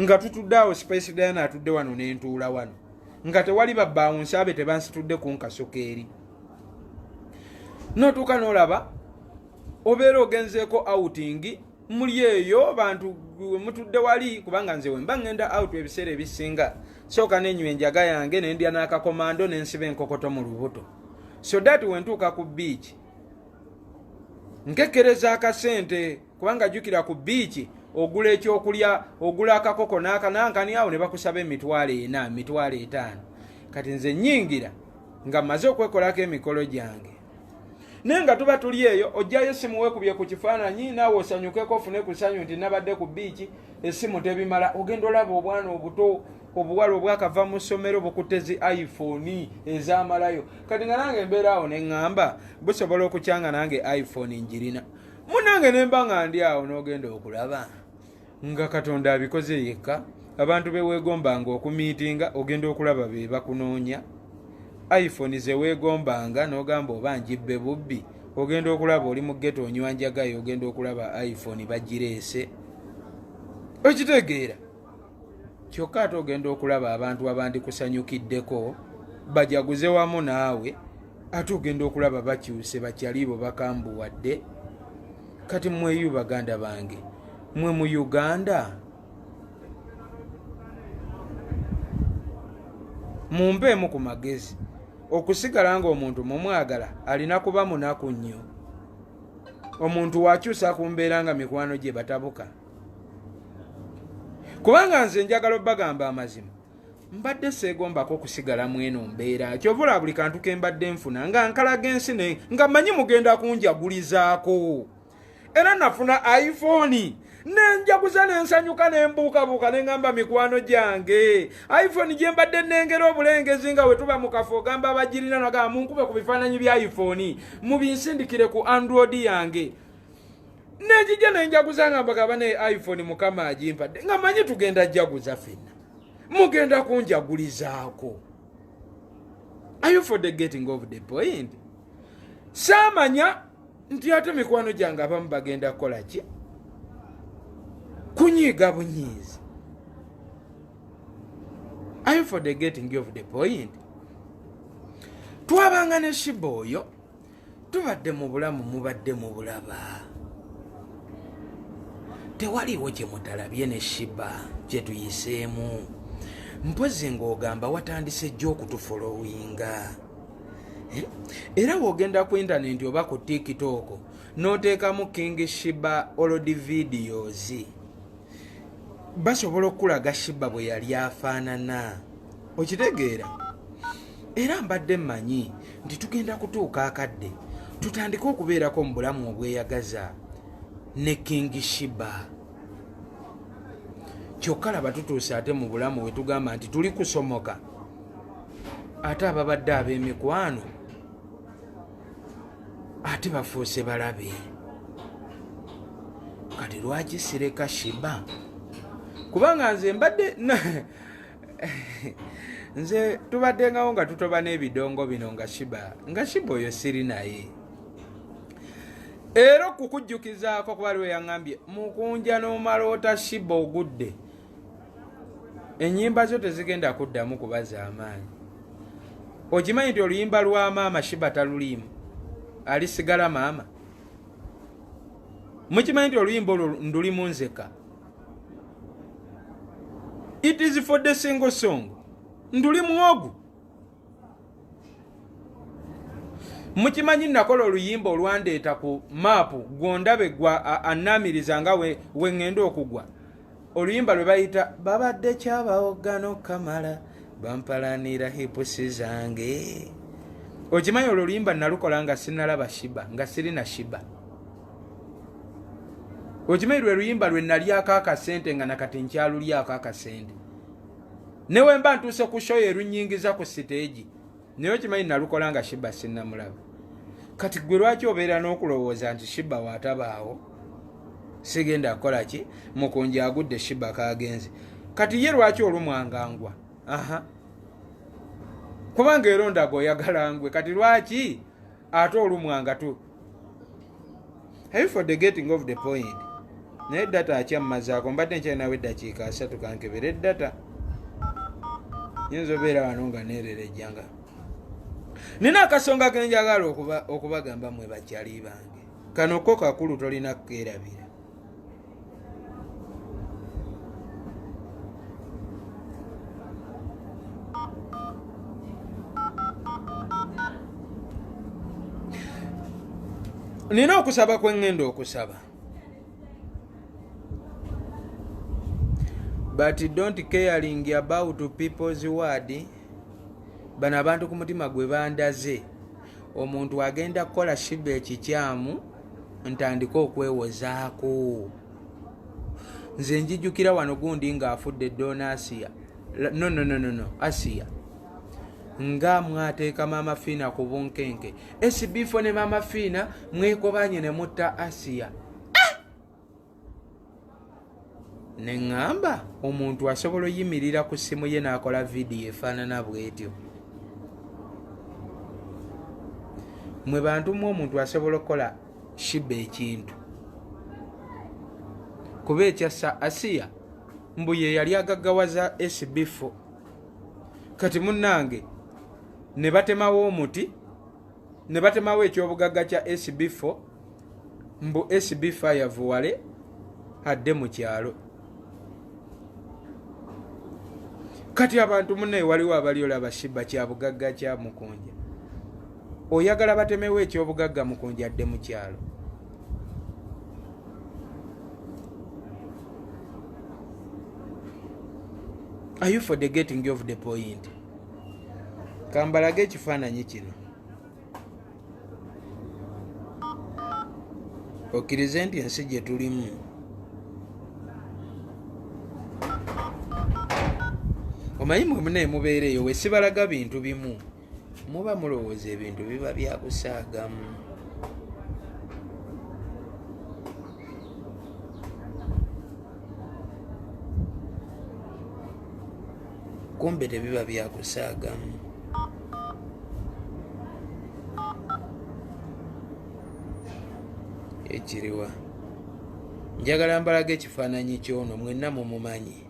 nga tutudde awo Spice Diana atudde wano n'entuula wano nga tewali babbawunsi abe tebansitudde ku nkasuka eri n'otuuka n'olaba obeera ogenzeeko outing muli eyo bantu mutudde wali kubanga nze wemba ngenda out ebiseera ebisinga sooka nenywa enjaga yange nendya n'akakomando nensiba enkokoto mu lubuto so that wentuuka ku beach nkekereza akasente kubanga jjukira ku beach ogula ekyokulya ogula akakoko n'akanankani awo ne bakusaba emitwalo 4 mitwalo 5 kati nze nnyingira nga mmaze okwekolako emikolo gyange naye nga tuba tuli eyo ojjayo essimu weekubye ku kifaananyi naawe osanyukeko ofune ku ssanyu nti nabadde ku biiki essimu tebimala ogenda olaba obwana obuto obuwala obwakava mu ssomero bukutte zi iPhone ezamalayo kati nga nange mbeera awo ne ŋŋamba busobola okukyanga nange iPhone njirina munange ne mba nga ndi awo n'ogenda okulaba nga Katonda abikoze yekka abantu be weegombanga okumiitinga ogenda okulaba be bakunoonya iPhone ze weegombanga n'ogamba oba njibbe bubbi ogenda okulaba oli mu ghetto onywa njagayo ogenda okulaba iPhone bagireese okitegeera kyokka ate ogenda okulaba abantu abandikusanyukiddeko bajaguze wamu naawe ate ogenda okulaba bakyuse bakyalibo bakambuwadde kati mweyu baganda bange mwe mu Uganda mumpeemu ku magezi okusigala nga omuntu mumwagala alina kuba munaku nnyo omuntu wakyusa ku mbeera nga mikwano gye batabuka kubanga nze njagala obbagamba amazima mbadde seegombako okusigala mweno mbeera kyovula buli kantu ke mbadde nfuna nga nkalaga ensi nga mmanyi mugenda kunjagulizaako era nafuna iPhone nenjaguza nensanyuka nembuukabuuka neŋŋamba mikwano gyange iPhone gye mbadde nnengera obulengezi nga we tuba mu kafo ogamba abagirina nagamba munkube ku bifaananyi bya iPhone mubinsindikire ku Android yange nejijja nenjaguza nga mbagamba ne iPhone mukama agimpadde nga manyi tugenda jaguza ffenna mugenda kunjagulizaako. Are you for the getting of the point? Saamanya nti ate mikwano gyange abamu bagenda kukola ki kunyiga bunyiizi. Are you for the getting of the point? Twabanga ne Shiba oyo tubadde mu bulamu mubadde mu bulaba tewaliwo kye mutalabye ne Shiba kye tuyiseemu mpozi ng'ogamba watandise jjo okutufolowinga era wogenda ku internet oba ku TikTok n'oteekamu King Shiba olodi videos basobola okulaga Shiba bwe yali afaanana okitegeera era mbadde mmanyi nti tugenda kutuuka akadde tutandike okubeerako mu bulamu obweyagaza ne King Shiba kyokka laba tutuuse ate mu bulamu we tugamba nti tuli kusomoka ate ababadde ab'emikwano ate bafuuse balabe. Kati lwaki sireka Shiba? Kubanga nze mbadde nze tubadde ngawo nga tutoba n'ebidongo bino nga Shiba oyo siri naye. Era okukujjukizaako kuba lwe yaŋŋambye mukunja n'omaloota Shiba ogudde, ennyimba zo tezigenda kuddamu kubaza amaanyi. Okimanyi nti oluyimba lwa maama Shiba taluliimu, alisigala maama? Mukimanyi nti oluyimba olwo ndulimu nzeka? It is for the single song. Nduli muogu. Mukimanyi nakola oluyimba olwandeeta ku maapu gwondabe gwa annamiriza nga we ngenda okugwa. Oluyimba lwe bayita babadde kyabawoggano kamala bampalanira hipusi zange. Okimanyi olwo oluyimba nalukola nga sinalaba Shiba, nga sirina Shiba. Okimanyi lwe luyimba lwe nalyako akasente nga nakati nkyalulyako akasente. Newe mba ntuuse ku show erunyingiza ku siteegi, naye okimanyi nalukola nga Shiba sinnamulaba. Kati gwe lwaki obeera n'okulowooza nti Shiba waatabaawo sigenda kukola ki? Mukunja agudde Shiba kaagenze. Kati ye lwaki olumwangangwa? Kubanga eronda oyagala ngwe, kati lwaki ate olumwanga tu? Are you for the getting of the point? Naye data akyammazaako, mbadde nkyalinawo eddakiika 3 kankebera eddata. Yinza obeera wano nga neererejjanga. Nina akasonga ke njagala okubagamba mwe bakyali bange. Kano ko kakulu tolina kukeerabira. Nina okusaba kwe ngenda okusaba. But don't caring about people's word. Bano abantu ku mutima gwe bandaze. Omuntu agenda kukola Shiba ekikyamu ntandika okwewozaako. Nze njijjukira wano gundi ng'afudde Donna Asia. No. Asia. Nga mwateeka Mama Fina ku bunkenke. SB4 ne Mama Fina mwekobanye ne mutta Asia. Neŋŋamba omuntu asobola oyimirira ku ssimu ye n'akola vidiyo efaanana bw'etyo. Mwe bantu mu omuntu asobola okukola Shiba ekintu. Kuba ekyassa Asia mbu ye yali agaggawaza SB4. Kati munnange ne batemawo omuti, ne batemawo ekyobugagga kya SB4 mbu SB5 yavuwale hadde mu kyalo. Kati abantu munne waliwo abali olaba Shiba kya bugagga kya Mukunja. Oyagala batemewo ekyobugagga Mukunja adde mu kyalo. Are you for the getting of the point? Kambalage ekifaananyi kino. Okkirize nti ensi gye tulimu omanyi mwe mubeera eyo wesibalaga bintu bimu muba mulowooza ebintu biba byakusaagamu. Kumbe tebiba byakusaagamu. Ekiriwa njagala mbalaga ekifaananyi ky'ono mwenna mumumanyi.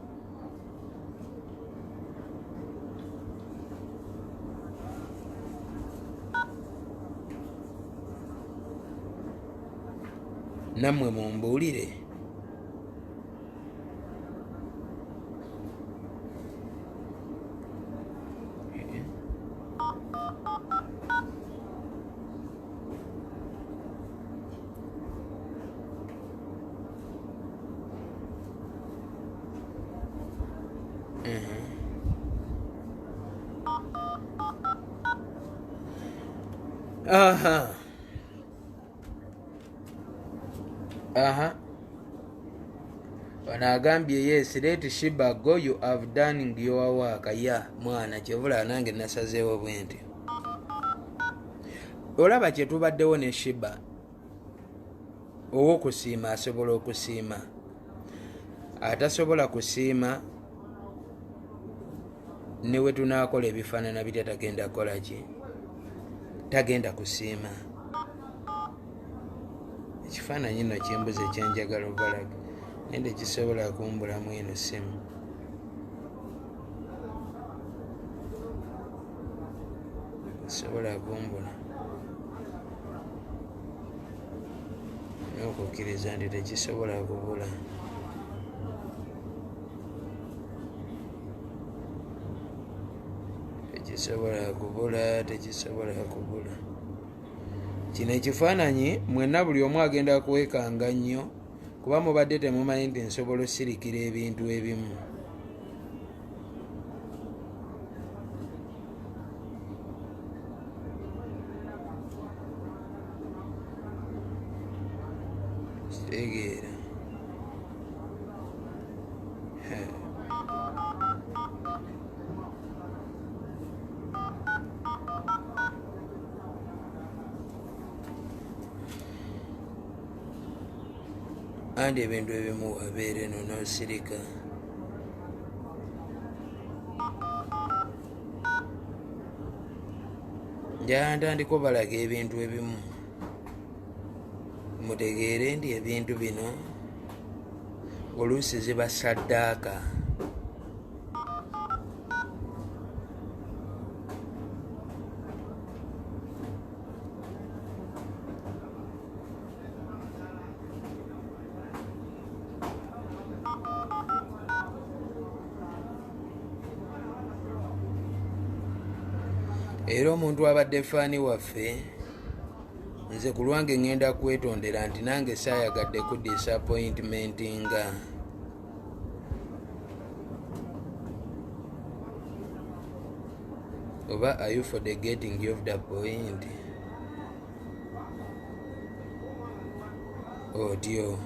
Nammwe mumbuulire. Wano agambye yes let Shiba go you have done your work ya mwana kyevula nange nasazeewo bwenti olaba kye tubaddewo ne Shiba ow'okusiima asobola okusiima atasobola kusiima ne we tunaakola ebifaanana bitya tagenda kukola ki tagenda kusiima ekifaananyi nno kimbuze kyenjagala obalaga nende kisobola kumbulamu eno simu sobola kumbula n'okukkiriza nti tekisobola kubula tekisobola kubula kino ekifaananyi mwenna buli omu agenda kuwekanga nnyo kuba mubadde temumanyi nti nsobola osirikira ebintu ebimu kitegeera andi ebintu ebimu wabeera eno n'osirika njala ntandika obalaga ebintu ebimu mutegeere nti ebintu bino oluusi ziba saddaaka era omuntu abadde faani waffe nze ku lwange ngenda kwetondera nti nange saayagadde ku disappointment nga oba are you forgetting of the point otyo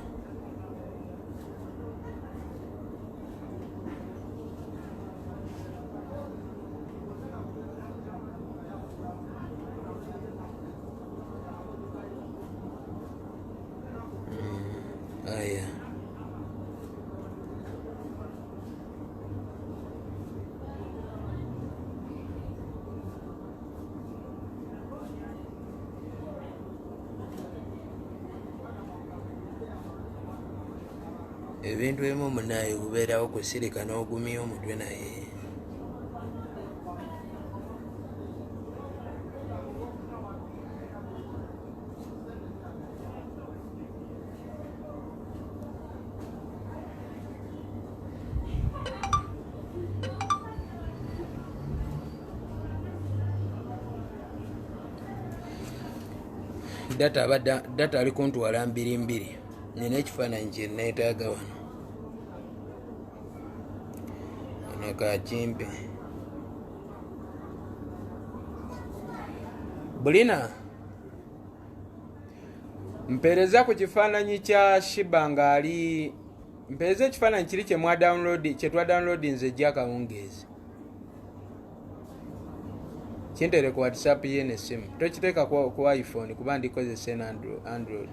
aya ebintu ebimu munaye kubeerawo kusirika n'ogumya omutwe naye data ali kuntwala 2 nina ekifaananyi kye neetaaga wano nakakimpe bulina mpeereza ku kifaananyi kya Shiba ng'ali mpeereza ekifaananyi kiri kye twadownloadinze gy'akawungeezi kintere ku WhatsApp ye n'essimu tokiteeka ku iPhone kuba ndikozesa Android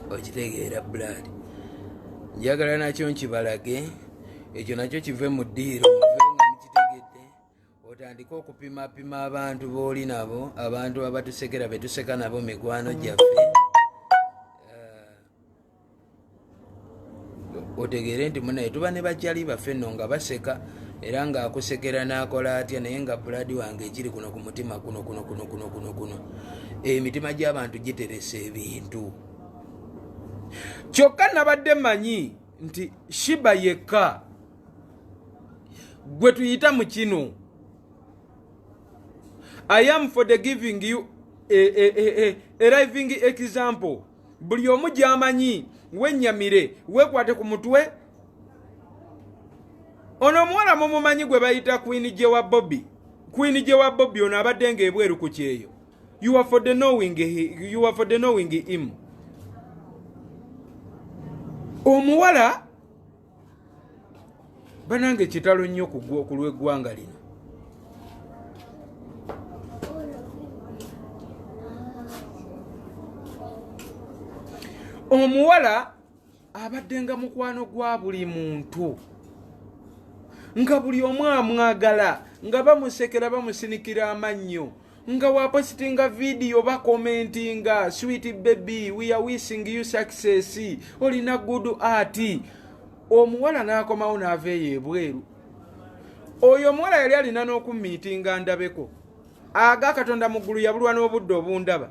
okitegeera blood njagala nakyo nkibalage ekyo nakyo kive mu ddiiro muveewo nga mukitegedde otandike okupimapima abantu booli nabo abantu abatusekera betuseka nabo mikwano gyaffe otegeere nti munaye tuba ne bajjali baffe nno nga baseka era ng'akusekera n'akola atya naye nga blood wange ekiri kuno ku mutima kuno emitima gy'abantu giteresa ebintu kyokka nabadde manyi nti Shiba yekka gwe tuyita mu kino I am for the giving you a living example buli omu gy'amanyi wennyamire weekwate ku mutwe ono omuwala mumumanyi gwe bayita Queen Jewa Bobby Queen gye wa Bobby ono abadde ng'ebweru ku kyeyo. You are for the knowing him. Omuwala banange kitalo nnyo ku lw'eggwanga lino. Omuwala abadde nga mukwano gwa buli muntu, nga buli omu amwagala, nga bamusekera bamusinikira amannyo, nga wapositinga video bakomentinga, sweet baby we are wishing you success, olina good art. Omuwala n'akomawo n'aveeyo ebweru. Oyo omuwala yali alina n'okumiitinga ndabeko, aga Katonda mu ggulu yabulwa n'obudde obundaba.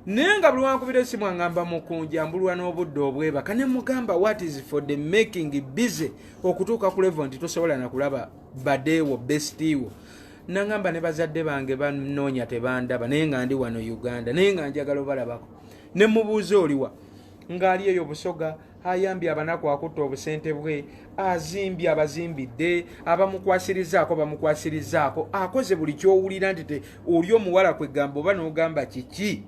Naye nga buli wankubira essimu aŋŋamba mukunja mbulwa n'obudde obwebaka, ne mugamba what is for the making busy okutuuka ku level nti tosobola na kulaba badeewo bestiiwo. Naŋŋamba ne bazadde bange banoonya tebandaba, naye nga ndi wano Uganda, naye nga njagala obalabako. Ne mubuuza oliwa, ng'ali eyo Busoga, ayambye abanaku akutta obusente bwe, azimbye abazimbidde, abamukwasirizaako bamukwasirizaako, akoze buli ky'owulira nti oli omuwala kwegamba oba n'ogamba kiki.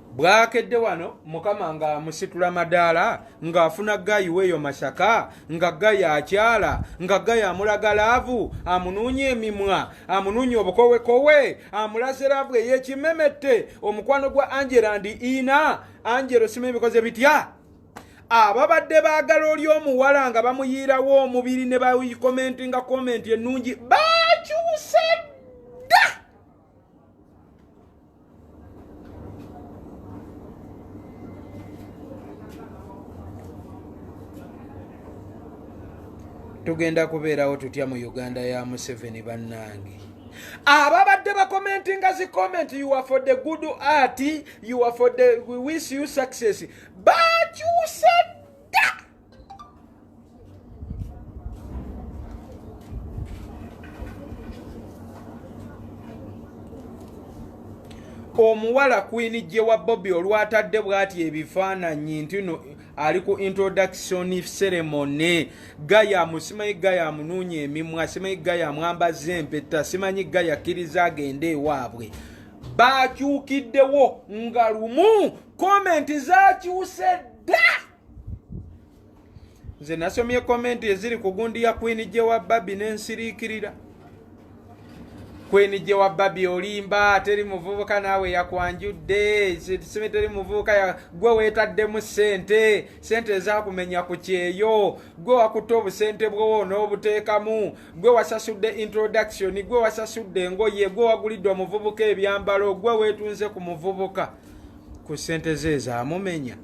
Bwakedde wano mukama nga musitula madaala, ng'afuna gayi weeyo Masaka, nga gayi akyala, nga gayi amulaga laavu, amunuunya emimwa, amunuunya obukowekowe, amulaze laavu ey'ekimemette, omukwano gwa Angela ndi ina. Angelo simanyi bikoze bitya? Ababadde baagala oli omuwala nga bamuyiirawo omubiri ne bayikomentinga komenti ennungi bakyuse dda. Tugenda kubeerawo tutya mu Uganda ya Museveni bannange. Ababadde bakomentinga zi comment, you are for the good art, you are for the we wish you success. But you said that. Omuwala Queen gye wa Bobby olwatadde bw'ati ebifaananyi nti no ali ku introduction ceremony. Gaya musimanyi gaya amunuunya emimwa, simanyi gaya amwambaza empeta, simanyi gaya akkiriza agende ewaabwe. Bakyukiddewo nga lumu komenti zakyuse dda. Nze nasomye komenti eziri ku gundi ya Queen gye wa Bobby n'ensiriikirira. Queen gye wa Bobby olimba teri muvubuka naawe yakwanjudde, sime teri muvubuka ya gwe weetaddemu sente ezaakumenya ku kyeyo, gwe wakutte obusente bwowo n'obuteekamu, gwe wasasudde introduction, gwe wasasudde engoye, gwe wagulidde omuvubuka ebyambalo, gwe weetunze ku muvubuka ku sente ze ezaamumenya.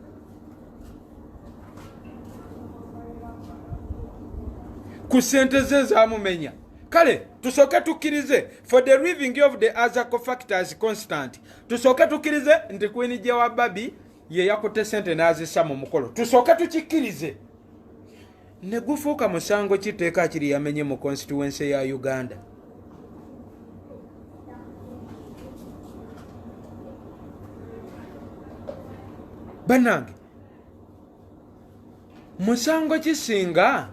Ku sente ze ezaamumenya. Kale tusooke tukkirize for the living of the other factors constant. Tusooke tukkirize nti Queen gye wa Bobby ye yakutte sente n'azissa mu mukolo. Tusooke tukikkirize. Ne gufuuka musango kiteeka kiri yamenye mu constituency ya Uganda. Bannange, musango kisinga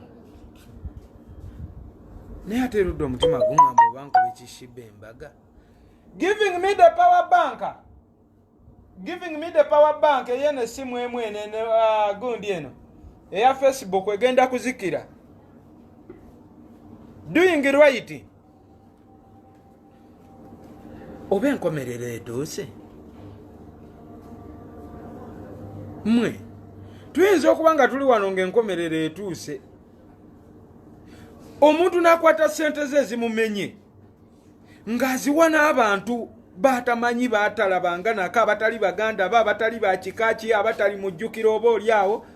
naye ate erudde omutima guŋŋamba obankuba ekishiba embaga. Giving me the power bank ey'eno essimu emu eno gundi eno eya Facebook egenda kuzikira. Doing right. Oba enkomerero etuuse? Mmwe tuyinza okuba nga tuli wano ng'enkomerero etuuse, omuntu n'akwata sente ze zimumenye ng'aziwa n'abantu batamanyi batalabanga nako, abatali baganda ba abatali bakikaaki, abatali mujjukiro oba oliawo,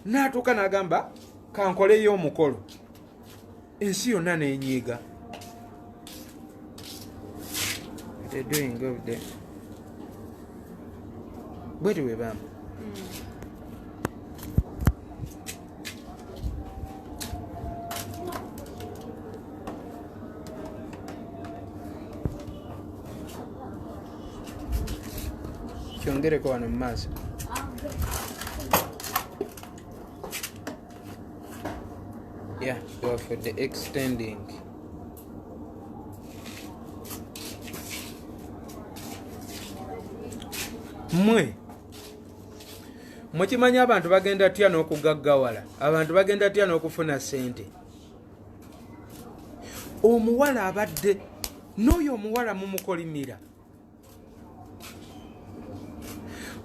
n'atuuka n'agamba kankoleyo omukolo. Ensi yonna n'enyiiga. Bweti bwe bamba. Kyongereko wano mu maaso. Yeah, go for the extending. mmwe mukimanya abantu bagenda tya n'okugaggawala, abantu bagenda tya n'okufuna ssente. Omuwala abadde n'oyo omuwala mumukolimira.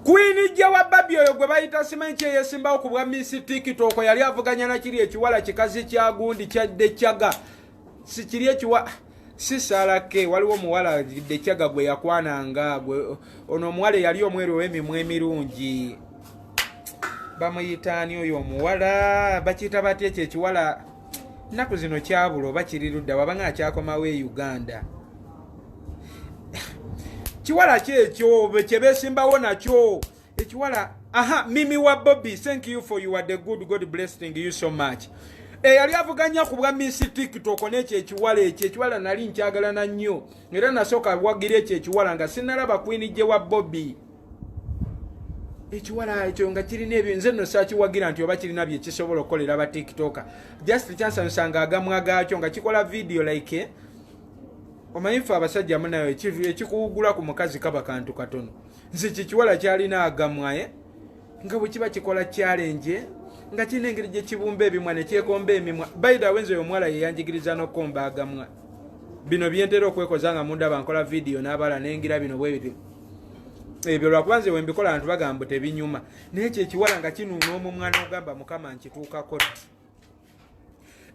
Queen Jja wa Babi oyo gwe bayita simanyi yesimbawo ku bwa Miss TikTok yali avuganya na kiri ekiwala kikazi kya gundi kya Dekyaga. Si kiri ekiwa si salake waliwo omuwala Dekyaga gwe yakwananga gwe ono omuwala yali omweru w'emimwa emirungi. Bamuyitaani oyo omuwala bakiyita batya ekyo ekiwala nnaku zino kyabulo bakirirudda wabanga akyakomawo e Uganda. Kiwala kyekyo kye beesimbawo nakyo ekiwala Mimi wa Bobby, thank you for you are the good, God blessing you so much. Yali avuganya ku bwa Miss TikTok n'ekyo ekiwala nali nkyagalana nnyo era nasooka wagira ekyo ekiwala nga sinalaba Queen Jja wa Bobby. Ekiwala ekyo nga kirina ebyo nze nno saakiwagira nti oba kirina bye kisobola okukolera aba TikToker. Just kyansanyusanga agamu agaakyo nga kikola video like omanyi ffe abasajja munayo ekikuwugula ku mukazi kaba kantu katono. Nze kikiwala kyalina agamwaye nga bwe kiba kikola challenge nga kirina engeri gye kibumba ebimwa ne kyekomba emimwa. By the way nze omuwala yeyanjigiriza n'okkomba agamwa. Bino byentera okwekoza nga mundaba nkola video n'abala n'engira bino bwe biti. Ebyo lwakubanze wembikola abantu bagamba tebinyuma naye ekyo ekiwala nga kinuuna omumwa n'ogamba Mukama nkituukako.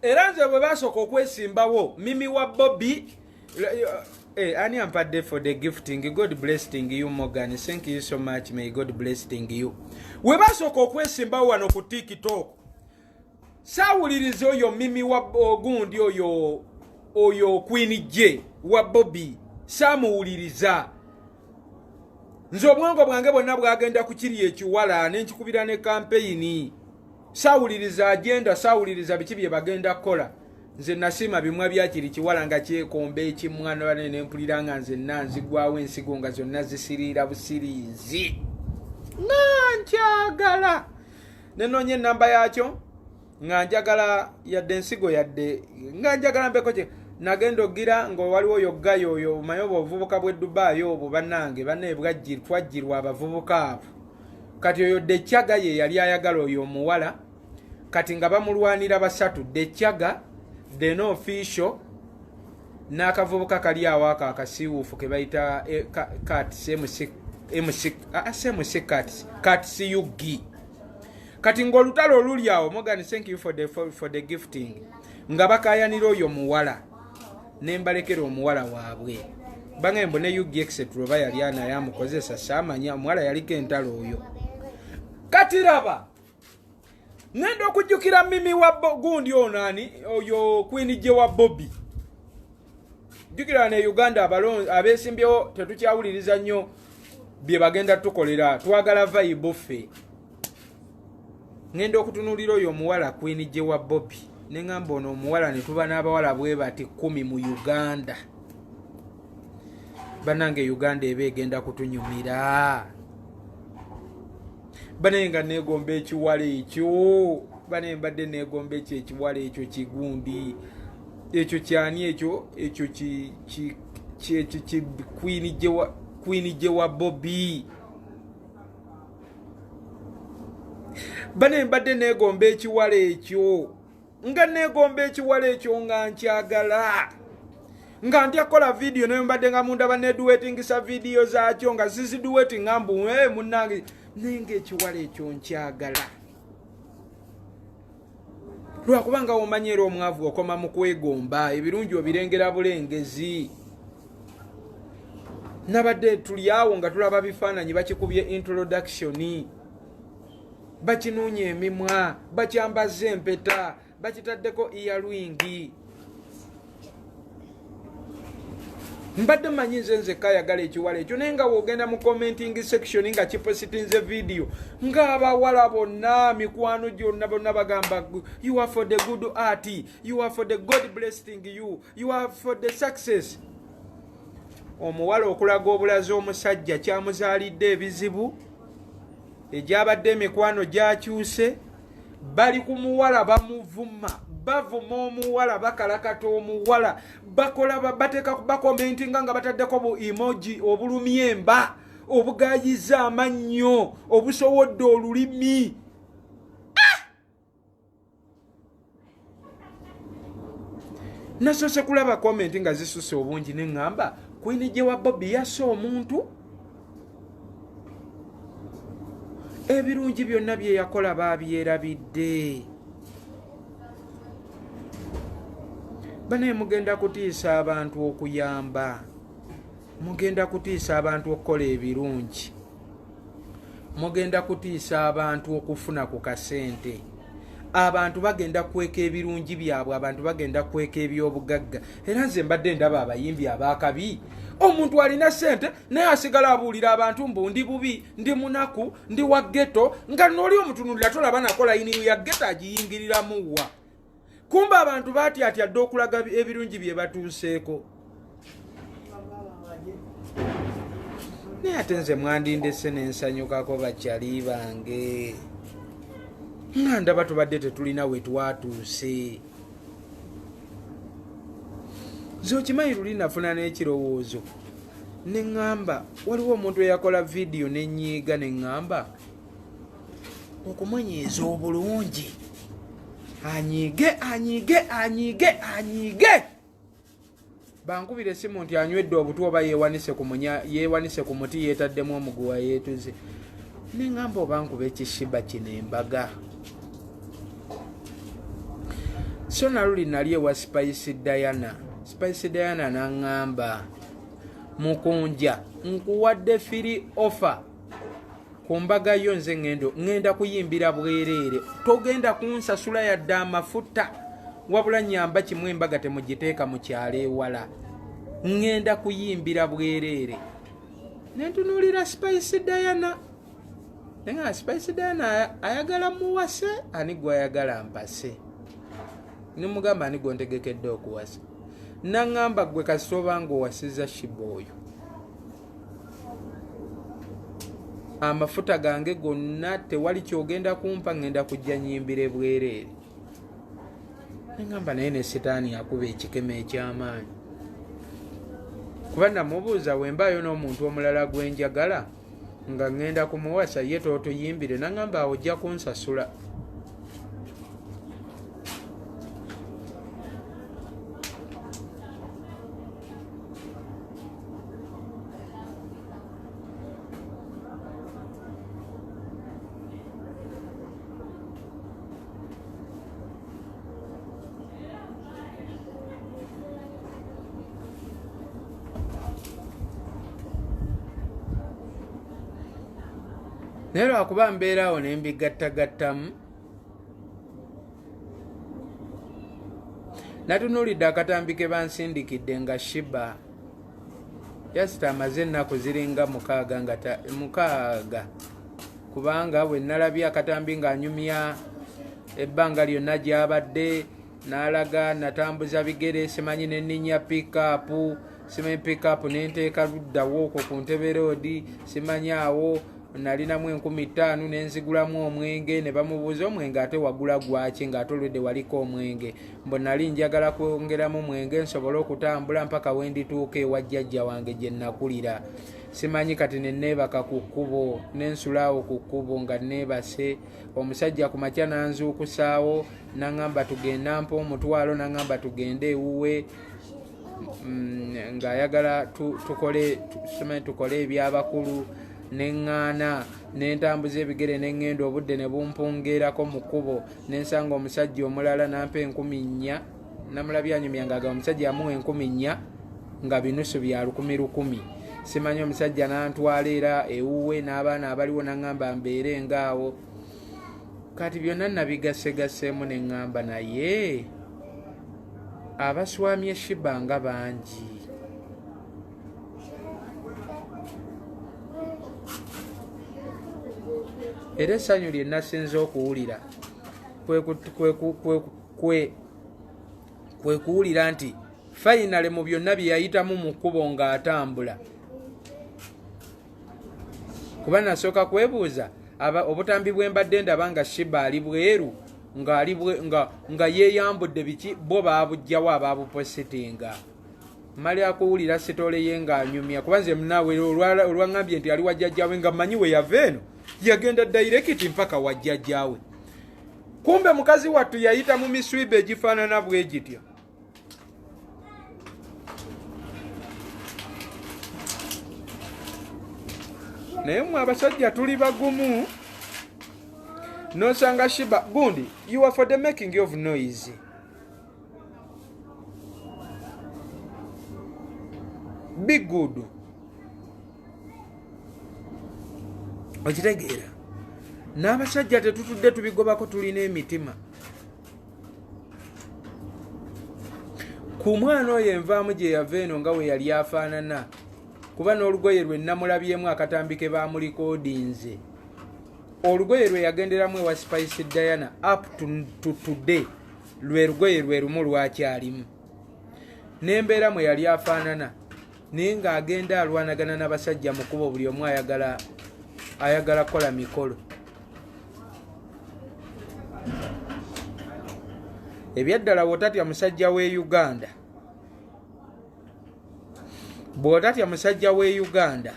Era nze bwe basooka okwesimbawo Mimi wa Bobby ani ampadde for the gifting. God blessing you Morgan, thank you so much, may God blessing you. We basooka okwesimbawo wano ku TikTok saawuliriza oyo Mimi wa gundi oyo Queen Jja wa Bobby saamuwuliriza. Nze obwongo bwange bwonna bwagenda ku kiri ekiwala n'enkikubira ne kampeyini. Saawuliriza agenda, saawuliriza biki bye bagenda kukola. Nze nasima bimwa byakiri kiwala nga kyekomba ekimwa ne mpulira nga nze nanzigwawo ensigo nga zonna zisiriira busiriizi. Nga nkyagala. Nenoonya ennamba yakyo nga njagala yadde ensigo yadde nga njagala mbeko kye. Nagenda ogira ngo waliwo yoggayo oyo mayobo obuvubuka bwe Dubai obwo bannange banne twajjirwa abavubuka abo. Kati oyo Dekyaga ye yali ayagala oyo omuwala kati nga bamulwanira basatu Dekyaga the no official n'akavubuka kali awo akasiiwuufu ke bayita Kat Yugi. Kati ng'olutalo oluli awo Morgan, thank you for the gifting nga bakayanira oyo muwala nembalekera omuwala waabwe bangembo ne Yugi etc oba yali anaye amukozesa saamanya omuwala yaliko entalo oyo. Kati raba ngenda okujjukira Mimi wa gundi onani oyo Queen Jja wa Bobby. Jjukira ne Uganda abeesimbyewo tetukyawuliriza nnyo bye bagenda tukolera twagala vibe ffe. Ngenda okutunuulira oyo omuwala Queen Jja wa Bobby nengamba ono omuwala ne tuba n'abawala bwe bati 10 mu Uganda. Banange Uganda eba egenda kutunyumira. Banenga negomba ekiwala ekyo. Bane mbadde negomba ekiwala ekyo kigundi. Ekyo kyani ekyo Queen Jja wa Bobby. Bane mbadde negomba ekiwala ekyo. Nga negomba ekiwala ekyo nga nkyagala. Nga ndyakola video naye mbadde nga mundaba ne duetingisa video zaakyo nga zizidueti ngambu munnange nenge ekiwala ekyo nkyagala. Lwakubanga omanyera omwavu okoma mu kwegomba ebirungi obirengera bulengezi. Nabadde tuli awo nga tulaba bifaananyi bakikubye introduction. Bakinuunye emimwa, bakyambaze empeta, bakitaddeko earring. Mbadde manyi nze kayagala ekiwala ekyo naye nga wogenda mu commenting section nga kipositinze video nga abawala bonna mikwano gyonna bonna bagamba you are for the good art, you are for the God blessing you, you are for the success. Omuwala okulaga obulazi omusajja kyamuzaalidde ebizibu egyabadde emikwano gyakyuse bali ku muwala bamuvuma bavuma omuwala bakalakata omuwala bakola bateeka bakomentinga nga bataddeko bu emoji obulumyemba obugayiza amannyo obusowodde olulimi. Nasoose kulaba komenti nga zisuse obungi ne ŋŋamba Queen gye wa Bobby yasse omuntu. Ebirungi byonna bye yakola babyerabidde. Bane mugenda kutiisa abantu okuyamba. Mugenda kutiisa abantu okukola ebirungi. Mugenda kutiisa abantu okufuna ku kasente. Abantu bagenda kweka ebirungi byabwe, abantu bagenda kweka ebyobugagga. Era nze mbadde ndaba abayimbi abakabi. Omuntu alina sente naye asigala abuulira abantu mbu ndi bubi, ndi munaku, ndi wa ghetto, nga n'oli omutunulira tolaba nakola yini ya ghetto agiyingiriramu wa. Kumba abantu batyatyadde okulaga ebirungi bye batuuseeko. Naye ate nze mwandindese n'ensanyukako bakyali bange. Nga ndaba tubadde tetulina we twatuuse. Zo kimanyi luli nafuna n'ekirowoozo ne ŋŋamba waliwo omuntu eyakola vidiyo ne nnyiiga ne ŋŋamba okumwenyeeza obulungi anyiige bankubira essimu nti anywedde obutwa oba yeewanise ku muti yeetaddemu omuguwa yeetuze ne ŋŋamba oba nkuba ekishiba kino embaga. So naluli nali ewa Spice Diana n'aŋŋamba mukunja nkuwadde free offer ku mbaga yo nze ŋŋenda kuyimbira bwereere, togenda kunsasula yadde amafuta wabula nnyamba kimu embaga temugiteeka mu kyalo ewala, ŋŋenda kuyimbira bwereere. Ne ntunuulira Spice Diana nenga Spice Diana ayagala muwase ani gwe ayagala mpase. Nimugamba ani gwe ntegekedde okuwasa. Naŋŋamba gwe kasita oba ng'owasiza Shiba oyo amafuta gange gonna tewali kyogenda kumpa, ŋŋenda kujja nyimbire bwereere. Naŋŋamba naye ne sitaani akuba ekikeme eky'amaanyi. Kuba namubuuza wembaayo n'omuntu omulala gwe njagala nga ŋŋenda kumuwasa ye tootuyimbire, naŋŋamba awo ojja kunsasula. Naye lwakuba mbeeraawo ne mbigattagattamu, natunuulidde akatambi ke bansindikidde nga Shiba yasita amaze ennaku ziringa mukaaga kubanga bwe nalabye akatambi ng'anyumya ebbanga lyonna gy'abadde n'alaga natambuza bigere simanyi nenninya piikaapu, simanyi piikaapu nenteeka luddawo okwo ku Ntebe Road, simanyi awo nalinamu 15,000 nenzigulamu omwenge, ne bamubuuza omwenge ate wagula gwaki ng'ate olwedde waliko omwenge. Mbo nali njagala kwongeramu mwenge nsobole okutambula mpaka wendituuka ewa jjajja wange gye nakulira. Simanyi kati nenneebaka ku kkubo, nensulaawo ku kkubo nga neebase. Omusajja ku makya nanzuukusaawo naŋŋamba tugenda mpa omutwalo, naŋŋamba tugende ewuwe ng'ayagala tukole ebyabakulu. Neŋŋaana nentambuza ebigere neŋŋenda obudde ne bumpungeerako mu kkubo, nensanga omusajja omulala nampa 4,000. Namulabye anyumya ng'aga omusajja yamuwa 4,000 nga binusu bya 1,000. Simanyi omusajja n'antwala era ewuwe n'abaana abaliwo, naŋŋamba mbeere ngaawo. Kati byonna nabigasegaseemu neŋŋamba naye abaswamye Shiba nga bangi. Era essanyu lye nasinze okuwulira kwe kuwulira nti fayinale mu byonna bye yayitamu mu kkubo ng'atambula. Kuba nasooka kwebuuza obutambi bwe mbadde ndaba nga Shiba ali bweru nga yeeyambudde biki bo baabugjawo abaabupositinga. mali akuwulira sitole ye ng'anyumya kuba nze munaawe olwaŋŋambye nti ali wajjajjaawe nga mmanyi we yava eno yagenda dairekiti mpaka wajjajjaawe kumbe mukazi wattu yayita mu miswiba egifaanana bwe gitya. naye mwe abasajja tuli bagumu nosanga Shiba gundi you are for the making of noise. Be good. Okitegeera n'abasajja tetutudde tubigobako tulina emitima. Ku mwana oyo envaamu gye yava eno nga we yali afaanana kuba n'olugoye lwe namulabyemu akatambi ke bamulikoodinze olugoye lwe yagenderamu ewa Spice Diana up to today lwe lugoye lwe lumu lwakyalimu n'embeera mwe yali afaanana naye ng'agenda alwanagana n'abasajja mu kubo buli omu ayagala kola mikolo. Ebyaddala bw'otatya musajja w'e Uganda bw'otatya musajja w'e Uganda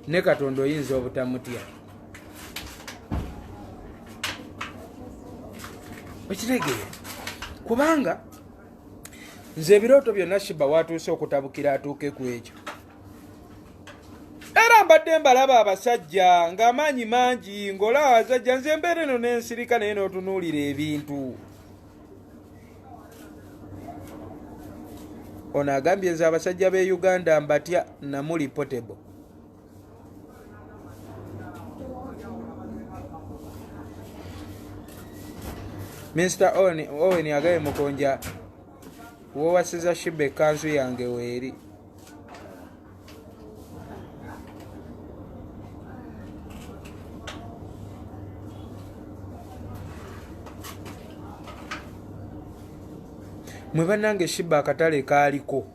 ne Katonda oyinza obutamutya. Okitegeera kubanga nze ebirooto byonna Shiba watuuse okutabukira atuuke ku ekyo. Era mbadde mbalaba abasajja ng'amaanyi mangi ng'olaba abasajja nze embeera eno n'ensirika naye n'otunuulira ebintu. Ono agambye nze abasajja b'e Uganda mbatya namuli potable. Mr. Owen agaye Mukonja wowasiza Shiba ekkanzu yange weeri. Mwe bannange Shiba akatale kaaliko.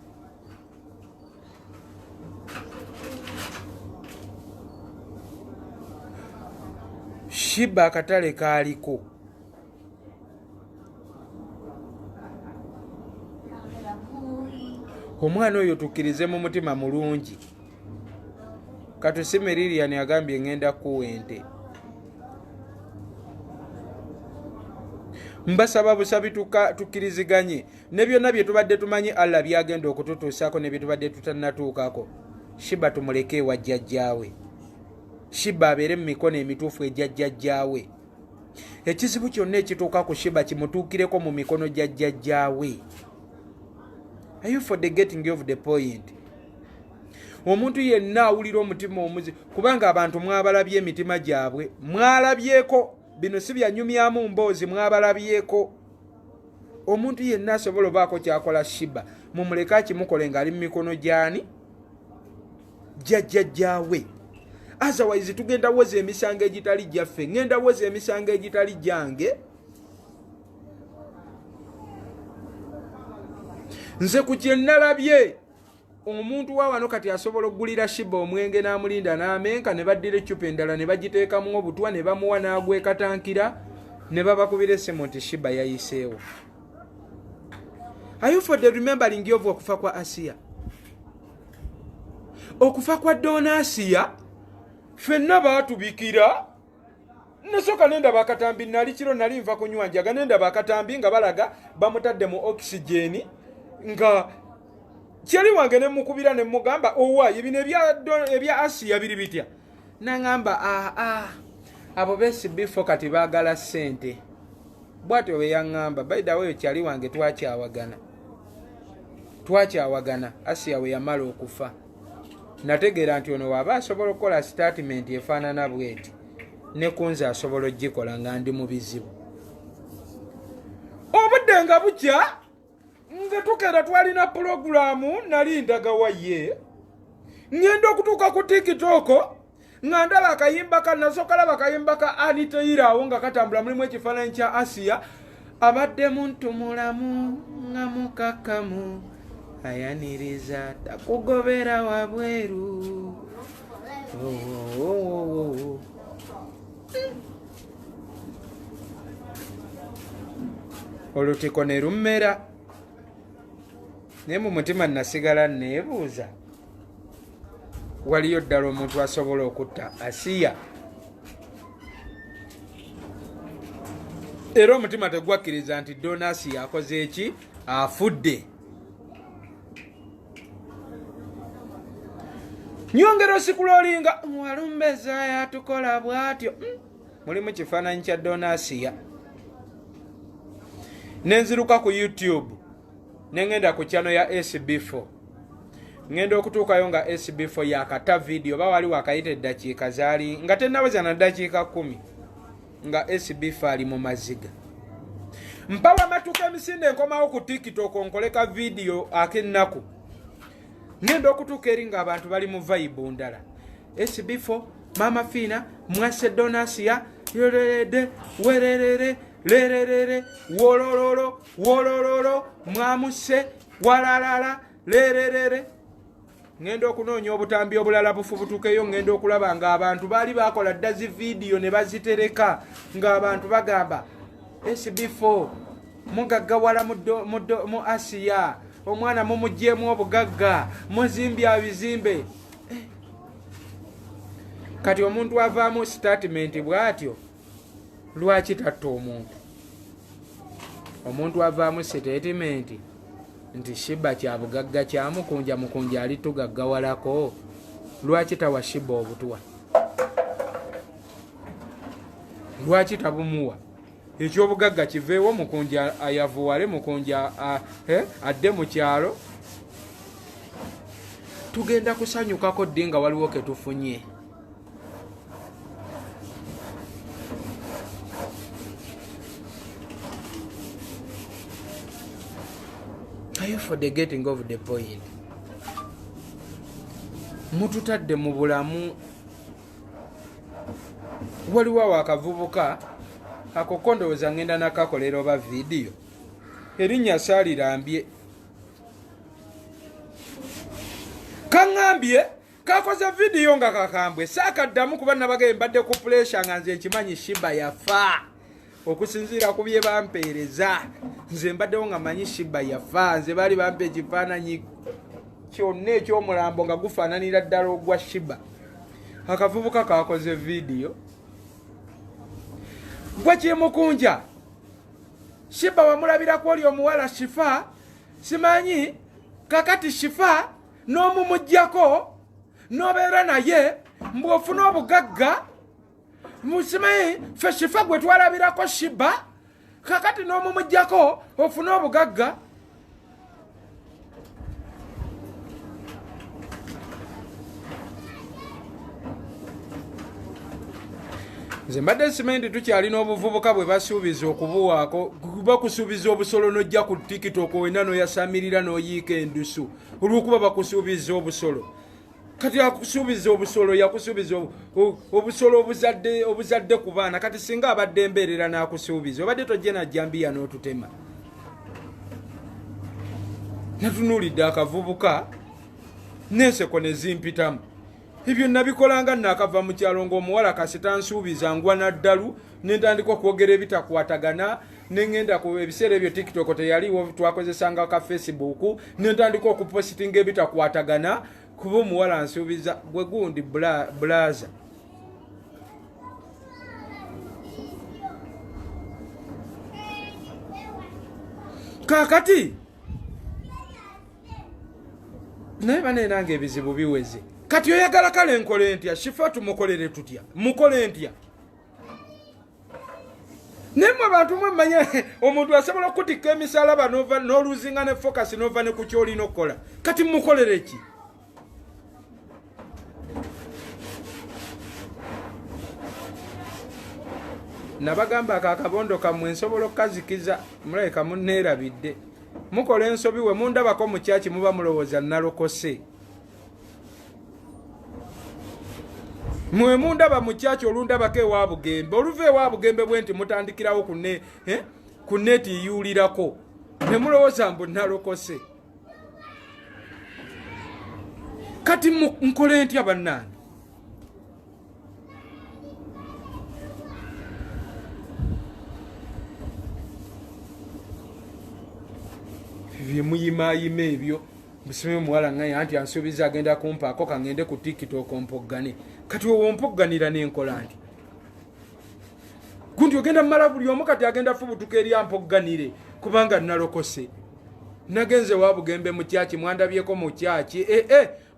Shiba akatale kaaliko. Omwana oyo tukkirize mu mutima mulungi. Katusime Lilian agambye ngenda kuwa ente. Mbasaba busabi tukkiriziganye ne byonna bye tubadde tumanyi Allah byagenda okututuusaako ne bye tubadde tutannatuukako. Shiba tumuleke ewa jjajjaawe. Shiba abeere mu mikono emituufu egya jjajjaawe. Ekizibu kyonna ekituuka ku Shiba kimutuukireko mu mikono gya jjajjaawe. Are you for the getting of the point? Omuntu yenna awulira omutima omuzi kubanga abantu mwabalabye emitima gyabwe mwalabyeko bino si byanyumyamu mboozi mwabalabyeko. Omuntu yenna asobola obaako kyakola Shiba mumuleka akimukole ng'ali mu mikono gyani jjajjaawe. Otherwise tugenda woza emisango egitali gyaffe ngenda woza emisango egitali gyange. Nze ku kye nalabye omuntu wa wano kati asobola okugulira Shiba omwenge n'amulinda n'amenka ne baddira eccupa endala ne bagiteekamu obutwa ne bamuwa n'agwekatankira ne babakubira essimu nti Shiba yayiseewo. Are you for the remembering of okufa kwa Asiya? Okufa kwa Donna Asiya ffenna baatubikira. Nasoka nenda bakatambi nali kiro nali nva kunywa njaga nenda bakatambi nga balaga bamutadde mu oxygen nga kyali wange ne mukubira ne mugamba owa ebino ebya Asiya biri bitya. Nangamba abo besi bifo kati baagala ssente. Bwatyo we yaŋŋamba by the way kyali wange twakyawagana Asiya we yamala okufa. Nategeera nti ono waaba asobola okukola statement efaanana bweti ne kunze asobola ogikola nga ndi mu bizibu. Obudde nga bukya nga tukeera twalina pulogulaamu nali ndaga waye ngenda okutuuka ku TikTok nga ndaba akayimba nasooka laba akayimba ka Anita Iraawo nga katambula mulimu ekifaananyi kya Asiya abadde muntu mulamu nga mukakamu ayaniriza takugobera wabweru. Olutiko ne lummera. naye mu mutima nasigala neebuuza waliyo ddala omuntu asobola okutta Asiya? Era omutima tegwakkiriza nti Donasi akoze eki? Afudde. Nyongero sikulolinga walumbeza yatukola bwatyo. Mulimu kifaananyi kya Donasiya. Nenziruka ku YouTube nengenda ku channel ya SB4. Ngenda okutuukayo nga SB4 yakata video bawali wakayita eddakiika zaali nga tennaweza na ddakiika 10 nga SB4 ali mu maziga. Mpawa matuka emisinde nkomawo ku TikTok nkoleka video ak'ennaku. Ngenda okutuuka eri nga abantu bali mu vibe ndala. SB4 Mama Fina mwase Donasiya yorerede wererere lererere wolololo wolololo mwamuse walalala lererere. Ngenda okunoonya obutambi obulala bufubutukeyo ngenda okulaba nga abantu baali bakola ddazi video ne bazitereka nga abantu bagamba SB4 mugaggawala mu Asiya omwana mumugyemu obugagga muzimbye bizimbe. Kati omuntu avaamu statement bw'atyo lwaki tatta omuntu? Omuntu avaamu statement nti Shiba kya bugagga kyamukunja mukunja ali tugaggawalako lwaki tawa Shiba obutwa? Lwaki tabumuwa? Ekyobugagga kiveewo mukunja ayavuwale mukunja adde mu kyalo. Tugenda kusanyukako ddi nga waliwo ke tufunye. Are you for the getting of the point? Mututadde mu bulamu. Waliwo akavubuka ako ndowooza ngenda nakakolera oba video. Erinnya Saalirambye. Kaŋŋambye kakoze video nga kakambwe saakaddamu kuba nabagambye mbadde ku pressure nga nze nkimanyi Shiba yafa. Okusinziira ku bye bampeereza nze mbaddewo nga manyi Shiba yafa. Nze baali bampe ekifaananyi kyonna ekyomulambo nga gufaananira ddala ogwa Shiba. Akavubuka kakoze video gwe kyemukunja Shiba wamulabirako oli omuwala Shifa simanyi kakati Shifa n'omumuggyako n'obeera naye mbw'ofuna obugagga musimanyi fe Shifa gwe twalabirako Shiba kakati n'omumuggyako ofuna obugagga. Nze mbadde simanyi tukyalina obuvubuka bwe basuubiza okubuwaako bakusuubiza obusolo n'ojja ku TikTok wena n'oyasamirira n'oyiika endusu olw'okuba bakusuubiza obusolo. Kati akusuubiza obusolo yakusuubiza obusolo obuzadde ku baana. Kati singa abadde embeerera n'akusuubiza obadde tojje najjambiya n'otutema. Natunuulidde akavubuka n'enseko ne zimpitamu. Ebyo nabikolanga nakava mu kyalo ng'omuwala kasita nsuubiza ngwa naddalu nentandika okwogera ebitakwatagana nengenda ku ebiseera ebyo TikTok teyaliwo twakozesanga ka Facebook nentandika okupositinga ebitakwatagana kuba omuwala nsuubiza gwe gundi blaza. Kakati naye banenanga ebizibu biweze. Kati oyagala kale nkole ntya Shifa tumukolere tutya mukole ntya? Nemwe abantu mwemanya omuntu asobola okutikka emisalaba n'oluzinga ne focus n'ova ne ku kyolina okukola. Kati mukolere ki? Nabagamba akabondo kamwe nsobola okukazikiza mulabika munneerabidde. Mukola ensobi we mundabako mu kyaki muba mulowooza nalokose. Mwe mundaba mu kyaki olundabako ewa Bugembe. Oluva ewa Bugembe bwe nti mutandikirawo ku neti yuulirako. Ne mulowooza mbu nalokose. Kati nkole ntya bannange? bimuyimayima ebyo musibe muwala ngaya anti ansuubiza agenda kumpaako kangende ku TikTok ompoggane kati wompogganira nenkola nti gundi ogenda mmala buli omu kati agenda fubutuka eri ampogganire kubanga nalokose nagenze wabugembe mu kyaki mwandabyeko mu kyaki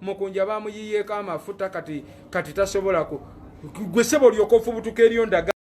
mukunja bamuyiyeeko amafuta kati tasobola gwe sebo lyoko fubutuka eriyo ndaga